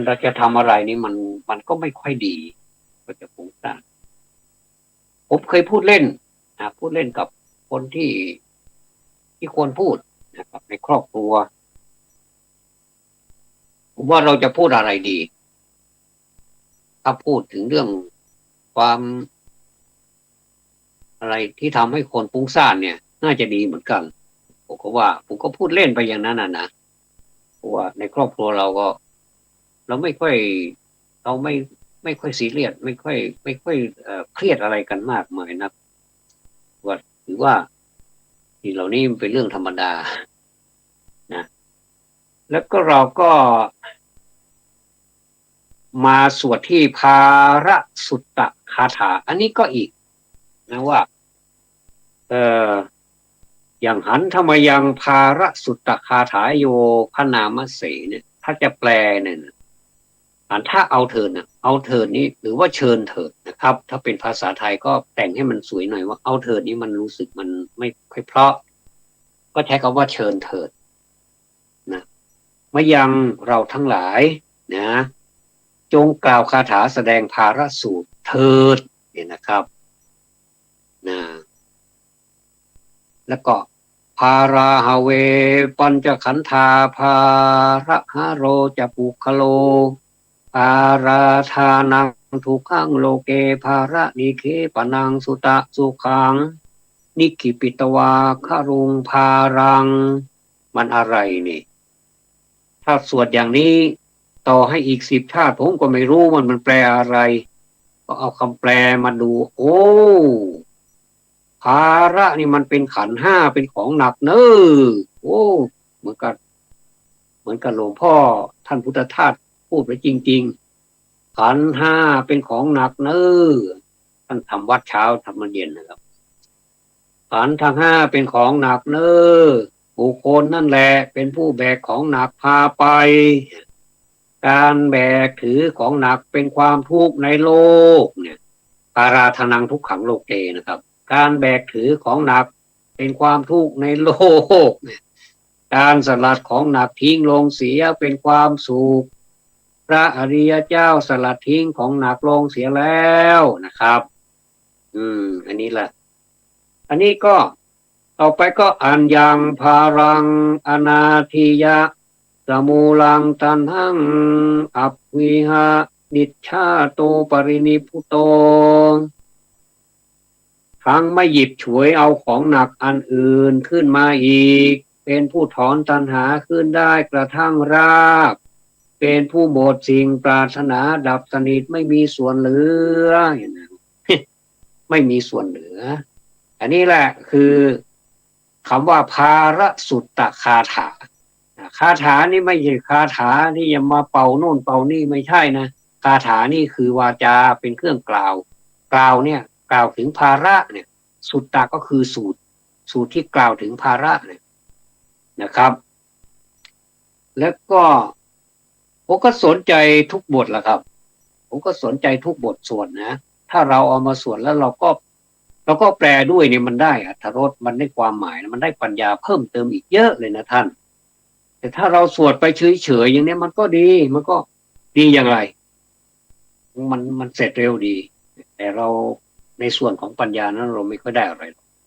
เราจะทำอะไรนี่มันก็ไม่ค่อยดีก็จะฟุ้งซ่านผมเคยพูดเล่นกับคนที่ควรพูดนะครับในครอบครัวผมว่าเราจะพูดอะไรดีถ้าพูดถึงเรื่องความอะไรที่ทำให้คนฟุ้งซ่านเนี่ยน่าจะดีเหมือนกันผมก็พูดเล่นไปอย่างนั้นนะเพราะว่าในครอบครัวเราไม่ค่อยซีเรียสไม่ค่อยเครียดอะไรกันมากมายนักว่าถือว่าสิ่งเหล่านี้เป็นเรื่องธรรมดานะแล้วก็เราก็มาสวดที่ภาระสุตตคาถาอันนี้ก็อีกนะว่าอย่างหันธรรมยังภาระสุตตคาถาโยพนามเสเนี่ยถ้าจะแปลเนี่ยถ้าเอาเถิดนี้หรือว่าเชิญเถิดนะครับถ้าเป็นภาษาไทยก็แต่งให้มันสวยหน่อยว่าเอาเถิดนี้มันรู้สึกมันไม่ค่อยเพราะก็ใช้คำว่าเชิญเถิดนะมายังเราทั้งหลายนะจงกล่าวคาถาแสดงภาระสูตรเถิดเนี่ยนะครับนะแล้วก็ภาราหาเวปัญจขันธาภาระหาโรจะปุคโลภาราธานังทุกขังโลเกภาระนิเคปนังสุตะสุขังนิคิปิตวาคารุงภารังมันอะไรนี่ถ้าสวดอย่างนี้ต่อให้อีก10 ชาติผมก็ไม่รู้มันแปลอะไรก็เอาคำแปลมาดูโอ้ภาระนี่มันเป็นขันธ์ห้าเป็นของหนักเนอโอ้เหมือนกับหลวงพ่อท่านพุทธทาสพูดไปจริงๆขันธ์ห้าเป็นของหนักเนอท่านทำวัดเช้าทำวัดเย็นนะครับขันธ์ทั้งห้าเป็นของหนักเนอบุคคลนั่นแหละเป็นผู้แบกของหนักพาไปการแบกถือของหนักเป็นความทุกข์ในโลกเนี่ยปาราธนังทุกขังโลกเกนะครับการแบกถือของหนักเป็นความทุกข์ในโลกเนี่ย การสลัดของหนักทิ้งลงเสียเป็นความสุขพระอริยเจ้าสลัดทิ้งของหนักลงเสียแล้วนะครับอันนี้แหละอันนี้ก็ต่อไปก็อัญญังภารังอนาทิยะสมูลังตันหังอัปวิหะนิชชาโตปรินิพุโตทั้งไม่หยิบฉวยเอาของหนักอันอื่นขึ้นมาอีกเป็นผู้ถอนตัณหาขึ้นได้กระทั่งรากเป็นผู้หมดสิ่งปรารถนาดับสนิทไม่มีส่วนเหลือไม่มีส่วนเหลืออันนี้แหละคือคำว่าภารสุตตคาถาคาถานี่ไม่ใช่คาถาที่จะมาเป่าโน่นเป่านี่ไม่ใช่นะคาถานี่คือวาจาเป็นเครื่องกล่าวเนี่ยกล่าวถึงภาระเนี่ยสุตตะก็คือสูตรที่กล่าวถึงภาระเนี่ยนะครับแล้วก็ผมก็สนใจทุกบทแหละครับผมก็สนใจทุกบทสวดนะถ้าเราเอามาสวดแล้วเราก็แปลด้วยเนี่ยมันได้อรรถรสมันได้ความหมายมันได้ปัญญาเพิ่มเติมอีกเยอะเลยนะท่านแต่ถ้าเราสวดไปเฉยๆอย่างนี้มันก็ดีอย่างไรมันเสร็จเร็วดีแต่เราในส่วนของปัญญานั้นเราไม่ค่อยได้อะไร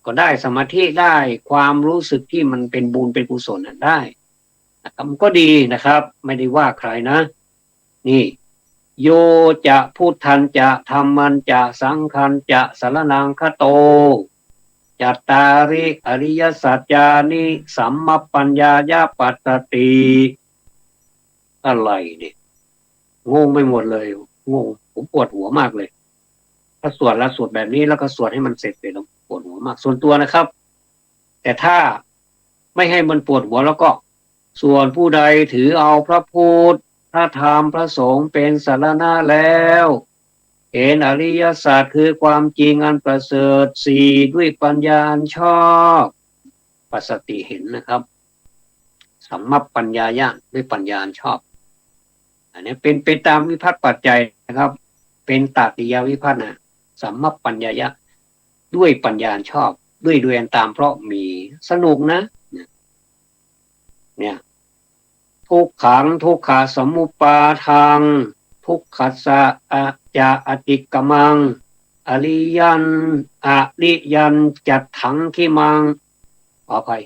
ก็ได้สมาธิได้ความรู้สึกที่มันเป็นบุญเป็นกุศลนั้นได้นะครับมันก็ดีนะครับไม่ได้ว่าใครนะนี่โยจะพุทธันจะธรรมันจะสังฆันจะสรณังคโตจัตตาริอริยสัจจานิสัมมัปปัญญายาปัตตติอะไรเนี่ยงงไปหมดเลยงงผมปวดหัวมากเลยถ้าสวดแบบนี้แล้วก็สวดให้มันเสร็จไปแล้วปวดหัวมากส่วนตัวนะครับแต่ถ้าไม่ให้มันปวดหัวแล้วก็ส่วนผู้ใดถือเอาพระพุทธพระธรรมพระสงฆ์เป็นสรณะแล้วเห็นอริยสัจคือความจริงอันประเสริฐสี่ด้วยปัญญาอันชอบปัสสติเห็นนะครับสัมมัปปัญญายะด้วยปัญญาอันชอบอันนี้เป็นตามวิภัตปัจจัยนะครับเป็นตติยวิภัตนะสัมมัปปัญญายะด้วยปัญญาอันชอบด้วยอันตามเพราะมีสนุกนะเนี่ยทุกขังทุกขาสมุปปาทังทุกขัสสะจาอติกมังอริยันจัดถังขีมังขออภัย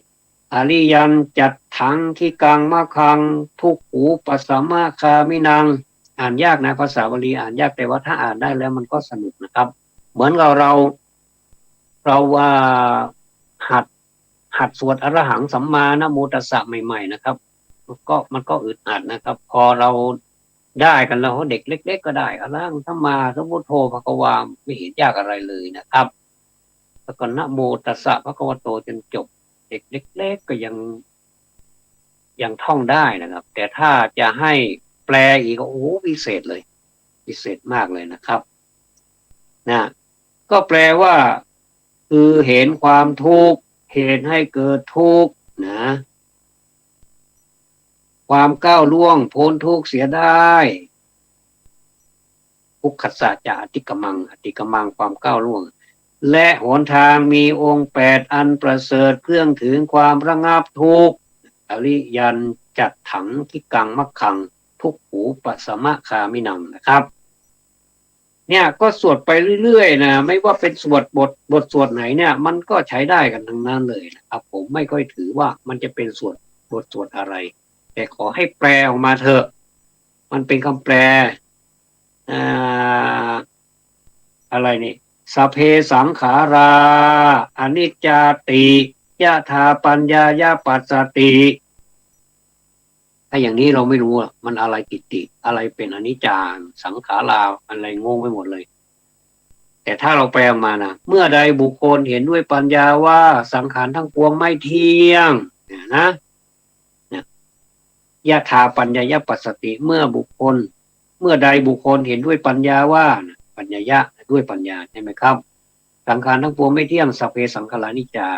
อริยันจัดถังขีกังมะคังทุกหูปัสสมาคามินังอ่านยากนะภาษาบาลีอ่านยากแต่ว่าถ้าอ่านได้แล้วมันก็สนุกนะครับเหมือนเราว่าหัดสวดอรหังสัมมานะโมตัสสะใหม่ๆนะครับมันก็อึดอัดนะครับพอเราได้กันแล้วเด็กเล็กๆก็ได้อรหังสัมมาสัมพุทโธภควาไม่เห็นยากอะไรเลยนะครับแล้วก็นะโมตัสสะภควโตจนจบเด็กเล็กๆก็ยังท่องได้นะครับแต่ถ้าจะให้แปลอีกโอ้พิเศษเลยพิเศษมากเลยนะครับนะก็แปลว่าคือเห็นความทุกข์เหตุให้เกิดทุกข์นะความก้าวล่วงพ้นทุกข์เสียได้ทุกขัสสะจะอติกมังความก้าวล่วงและหนทางมีองค์8อันประเสริฐเครื่องถึงความระงับทุกข์อริยันจัดถังที่กังมักขังทุกหูปัสสมะคามินังนะครับเนี่ยก็สวดไปเรื่อยๆนะไม่ว่าเป็นสวดบทสวดไหนเนี่ยมันก็ใช้ได้กันทั้งนั้นเลยนะครับผมไม่ค่อยถือว่ามันจะเป็นบทสวดอะไรแต่ขอให้แปลออกมาเถอะมันเป็นคำแปลอะไรนี่สัพเพสังขาราอนิจจติยะถาปัญญายาปัสสติถ้าอย่างนี้เราไม่รู้มันอะไรติอะไรเป็นอนิจจังสังขาราอะไรงงไปหมดเลยแต่ถ้าเราแปลมานะเมื่อใดบุคคลเห็นด้วยปัญญาว่าสังขารทั้งปวงไม่เที่ยงนะยะถาปัญญายาปัสสติเมื่อใดบุคคลเห็นด้วยปัญญาว่าปัญญายะด้วยปัญญาใช่ไหมครับสังขารทั้งปวงไม่เที่ยงสัพเพสังขารานิจจา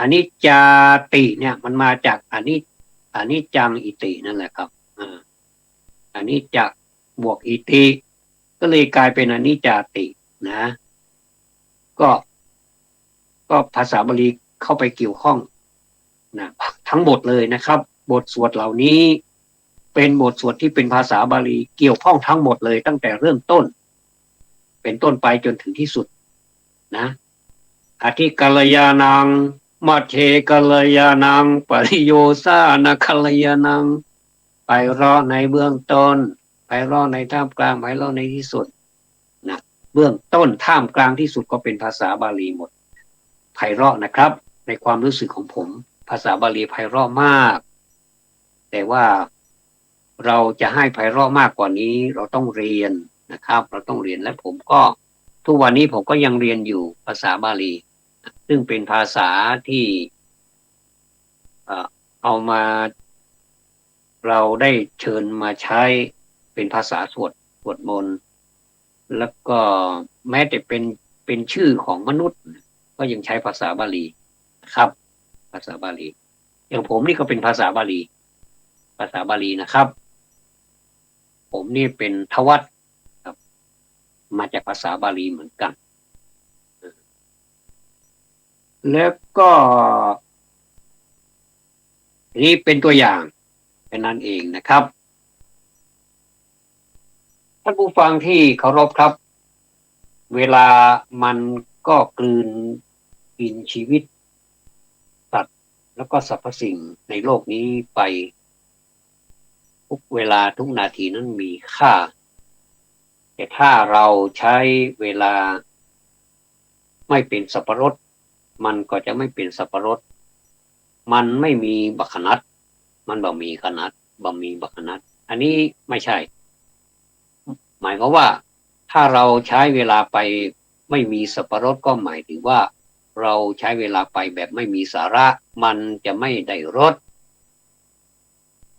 อนิจจาติเนี่ยมันมาจากอนิจจังอิตินั่นแหละครับอนิจจบวกอิติก็เลยกลายเป็นอนิจจาตินะก็ภาษาบาลีเข้าไปเกี่ยวข้องนะภ ทั้งหมดเลยนะครับบทสวดเหล่านี้เป็นบทสวดที่เป็นภาษาบาลีเกี่ยวข้องทั้งหมดเลยตั้งแต่เริ่มต้นเป็นต้นไปจนถึงที่สุดนะอธิกัลยาณังมัชเชกัลยาณังปริโยสานะกัลยาณังไพเราะในเบื้องต้นไพเราะในท่ามกลางไพเราะในที่สุดนะเบื้องต้นท่ามกลางที่สุดก็เป็นภาษาบาลีหมดไพเราะนะครับในความรู้สึกของผมภาษาบาลีไพเราะมากแต่ว่าเราจะให้ไพเราะมากกว่านี้เราต้องเรียนนะครับเราต้องเรียนและผมก็ทุกวันนี้ผมก็ยังเรียนอยู่ภาษาบาลีซึ่งเป็นภาษาที่เอามาเราได้เชิญมาใช้เป็นภาษาสวดมนต์แล้วก็แม้แต่เป็นชื่อของมนุษย์ก็ยังใช้ภาษาบาลีครับภาษาบาลีอย่างผมนี่ก็เป็นภาษาบาลีนะครับผมนี่เป็นทวัตครับมาจากภาษาบาลีเหมือนกันแล้วก็นี่เป็นตัวอย่างเป็นนั่นเองนะครับท่านผู้ฟังที่เคารพครับเวลามันก็กลืนกินชีวิตสัตว์แล้วก็สรรพสิ่งในโลกนี้ไปทุกเวลาทุกนาทีนั้นมีค่าแต่ถ้าเราใช้เวลาไม่เป็นสับปะรดมันก็จะไม่เป็นสับปะรดมันไม่มีบักขนัดมันบ่มีขนัดบ่มีบักขนัดอันนี้ไม่ใช่หมายความว่าถ้าเราใช้เวลาไปไม่มีสับปะรดก็หมายถึงว่าเราใช้เวลาไปแบบไม่มีสาระมันจะไม่ได้รส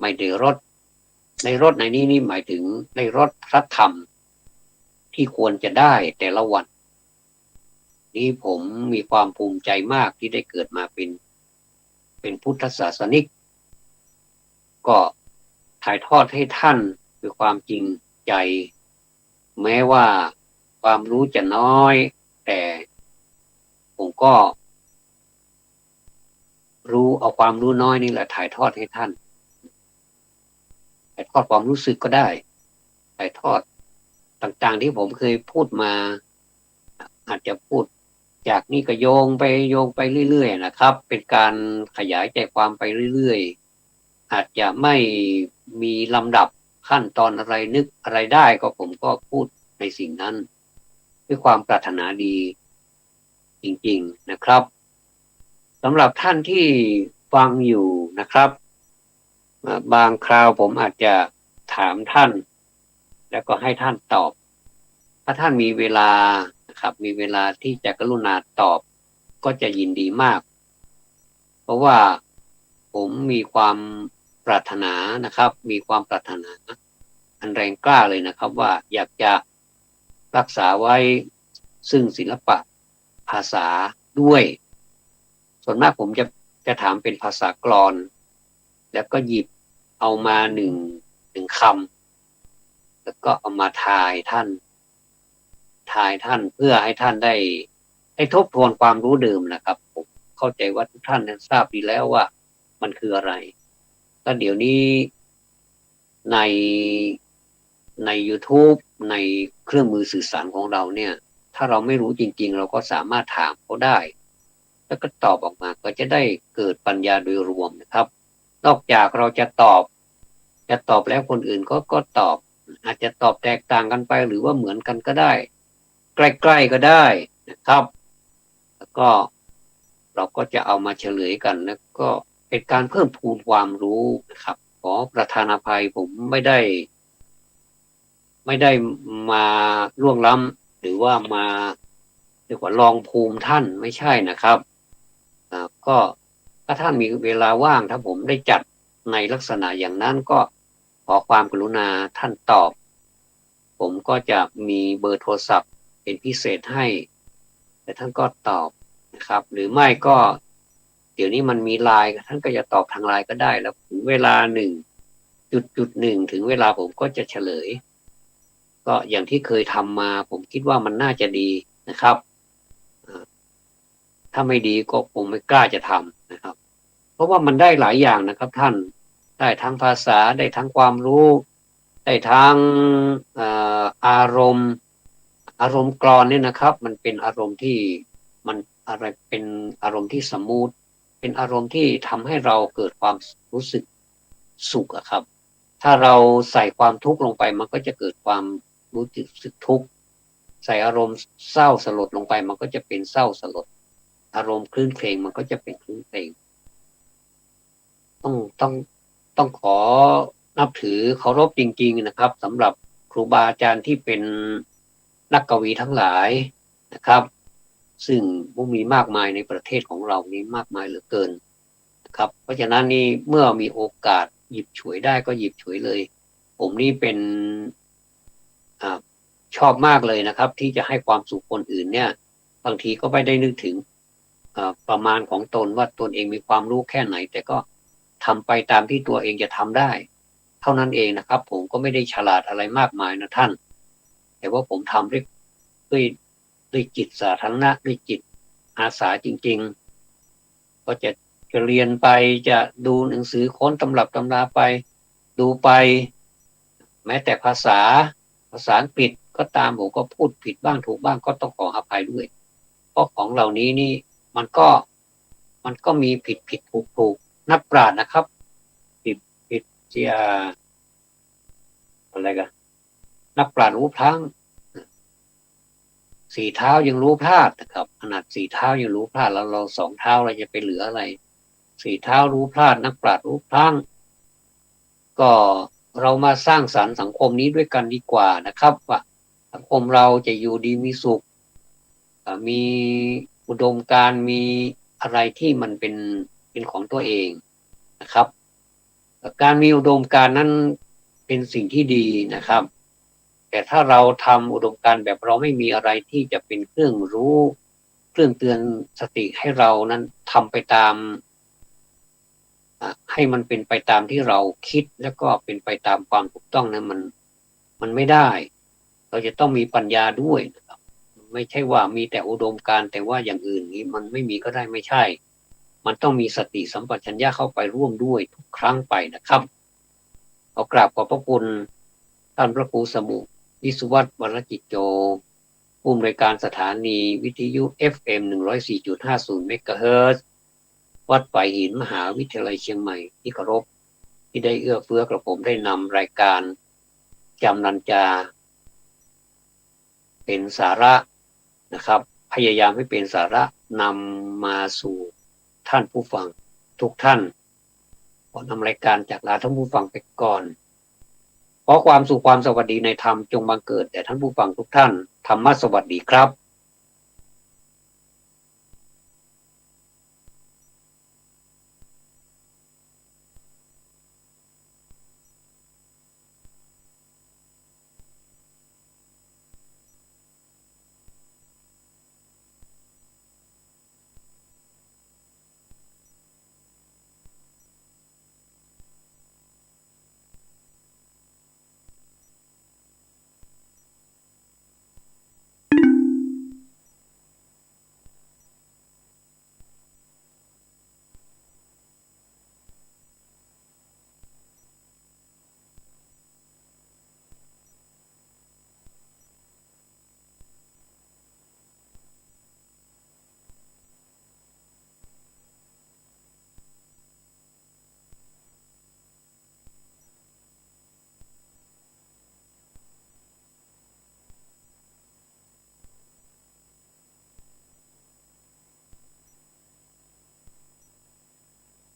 ไม่ได้รสในรสในนี้นี่หมายถึงในรสพระธรรมที่ควรจะได้แต่ละวันนี้ผมมีความภูมิใจมากที่ได้เกิดมาเป็นพุทธศาสนิกก็ถ่ายทอดให้ท่านด้วยความจริงใจแม้ว่าความรู้จะน้อยแต่ผมก็รู้เอาความรู้น้อยนี่แหละถ่ายทอดให้ท่านถ่ายทอดความรู้สึกก็ได้ถ่ายทอดต่างๆที่ผมเคยพูดมาอาจจะพูดจากนี้ก็โยงไปเรื่อยๆนะครับเป็นการขยายใจความไปเรื่อยๆอาจจะไม่มีลำดับขั้นตอนอะไรนึกอะไรได้ก็ผมก็พูดในสิ่งนั้นด้วยความปรารถนาดีจริงๆนะครับสำหรับท่านที่ฟังอยู่นะครับบางคราวผมอาจจะถามท่านแล้วก็ให้ท่านตอบถ้าท่านมีเวลานะครับมีเวลาที่จะกรุณาตอบก็จะยินดีมากเพราะว่าผมมีความปรารถนานะครับมีความปรารถนาอันแรงกล้าเลยนะครับว่าอยากจะรักษาไว้ซึ่งศิลปะภาษาด้วยส่วนมากผมจะถามเป็นภาษากลอนแล้วก็หยิบเอามาหนึ่งคำแล้วก็เอามาทายท่านเพื่อให้ท่านได้ทบทวนความรู้เดิมนะครับผมเข้าใจว่าทุกท่านนั้นทราบดีแล้วว่ามันคืออะไรแล้วเดี๋ยวนี้ในใน YouTube ในเครื่องมือสื่อสารของเราเนี่ยถ้าเราไม่รู้จริงๆเราก็สามารถถามเขาได้แล้วก็ตอบออกมาก็จะได้เกิดปัญญาโดยรวมนะครับนอกจากเราจะตอบแล้วคนอื่นก็ตอบอาจจะตอบแตกต่างกันไปหรือว่าเหมือนกันก็ได้ใกล้ๆก็ได้นะครับแล้วก็เราก็จะเอามาเฉลยกันแล้วก็เป็นการเพิ่มพูนความรู้นะครับขอประธานอภัยผมไม่ได้มาล่วงล้ำหรือว่ามาเรียกว่าลองภูมิท่านไม่ใช่นะครับก็ถ้าท่านมีเวลาว่างถ้าผมได้จัดในลักษณะอย่างนั้นก็ขอความกรุณาท่านตอบผมก็จะมีเบอร์โทรศัพท์เป็นพิเศษให้แต่ท่านก็ตอบนะครับหรือไม่ก็เดี๋ยวนี้มันมีไลน์ท่านก็จะตอบทางไลน์ก็ได้แล้วถึงเวลา1:1ถึงเวลาผมก็จะเฉลยก็อย่างที่เคยทำมาผมคิดว่ามันน่าจะดีนะครับถ้าไม่ดีก็คงไม่กล้าจะทำนะครับเพ ราะว่ามันได้หลายอย่างนะครับท่านได้ทั้งภาษาได้ทั้งความรู้ได้ทั้งอารมณ์กลอนเนี่ยนะครับมันเป็นอารมณ์ที่มันอะไรเป็นอารมณ์ที่สมูทเป็นอารมณ์ที่ทำให้เราเกิดความรู้สึกสุขอะครับถ้าเราใส่ความทุกข์ลงไปมันก็จะเกิดความรู้สึกทุกข์ใส่อารมณ์เศร้าสลดลงไปมันก็จะเป็นเศร้าสลดอารมณ์คลื่นเพลงมันก็จะเป็นคลื่นเพลงต้องต้องต้องขอนับถือเคารพจริงๆนะครับสำหรับครูบาอาจารย์ที่เป็นนักกวีทั้งหลายนะครับซึ่งมีมากมายในประเทศของเรานี้มากมายเหลือเกินนะครับเพราะฉะนั้นนี่เมื่อมีโอกาสหยิบฉวยได้ก็หยิบฉวยเลยผมนี่เป็นชอบมากเลยนะครับที่จะให้ความสุขคนอื่นเนี่ยบางทีก็ไม่ได้นึกถึงประมาณของตนว่าตนเองมีความรู้แค่ไหนแต่ก็ทำไปตามที่ตัวเองจะทำได้เท่านั้นเองนะครับผมก็ไม่ได้ฉลาดอะไรมากมายนะท่านแต่ว่าผมทำด้วยจิตสาธารณะด้วยจิตอาสาจริงๆก็จะเรียนไปจะดูหนังสือค้นตำรับตำราไปดูไปแม้แต่ภาษาอังกฤษก็ตามผมก็พูดผิดบ้างถูกบ้างก็ต้องขออภัยด้วยเพราะของเหล่านี้นี่มันก็มีผิดถูกนักปราชญ์นะครับผิดเจียอะไรกันนักปราชญ์รู้พลั้งสี่เท้ายังรู้พลาดนะครับขนาดสี่เท้ายังรู้พลาดแล้วเราสองเท้าเราจะไปเหลืออะไรสี่เท้ารู้พลาดนักปราชญ์รู้พลั้งก็เรามาสร้างสรรค์สังคมนี้ด้วยกันดีกว่านะครับว่าสังคมเราจะอยู่ดีมีสุขมีอุดมการณ์มีอะไรที่มันเป็นของตัวเองนะครับการมีอุดมการณ์นั้นเป็นสิ่งที่ดีนะครับแต่ถ้าเราทำอุดมการณ์แบบเราไม่มีอะไรที่จะเป็นเครื่องรู้เครื่องเตือนสติให้เรานั้นทำไปตามให้มันเป็นไปตามที่เราคิดแล้วก็เป็นไปตามความถูกต้องนั้นมันไม่ได้เราจะต้องมีปัญญาด้วยนะครับไม่ใช่ว่ามีแต่อุดมการณ์แต่ว่าอย่างอื่นนี้มันไม่มีก็ได้ไม่ใช่มันต้องมีสติสัมปชัญญะเข้าไปร่วมด้วยทุกครั้งไปนะครับขอกราบขอบพระคุณท่านพระครูสมุวิสุวัฒน์วรจิตโจผู้อำนวยการสถานีวิทยุ FM 104.50 เมกะเฮิรตซ์วัดป่ายหินมหาวิทยาลัยเชียงใหม่ที่เคารพที่ได้เอื้อเฟื้อกระผมได้นำรายการจำนันจาเป็นสาระนะครับพยายามให้เป็นสาระนำมาสู่ท่านผู้ฟังทุกท่านขอนำรายการจากลาท่านผู้ฟังไปก่อนขอความสุขความสวัสดีในธรรมจงบังเกิดแด่ท่านผู้ฟังทุกท่านธรรมะสวัสดีครับ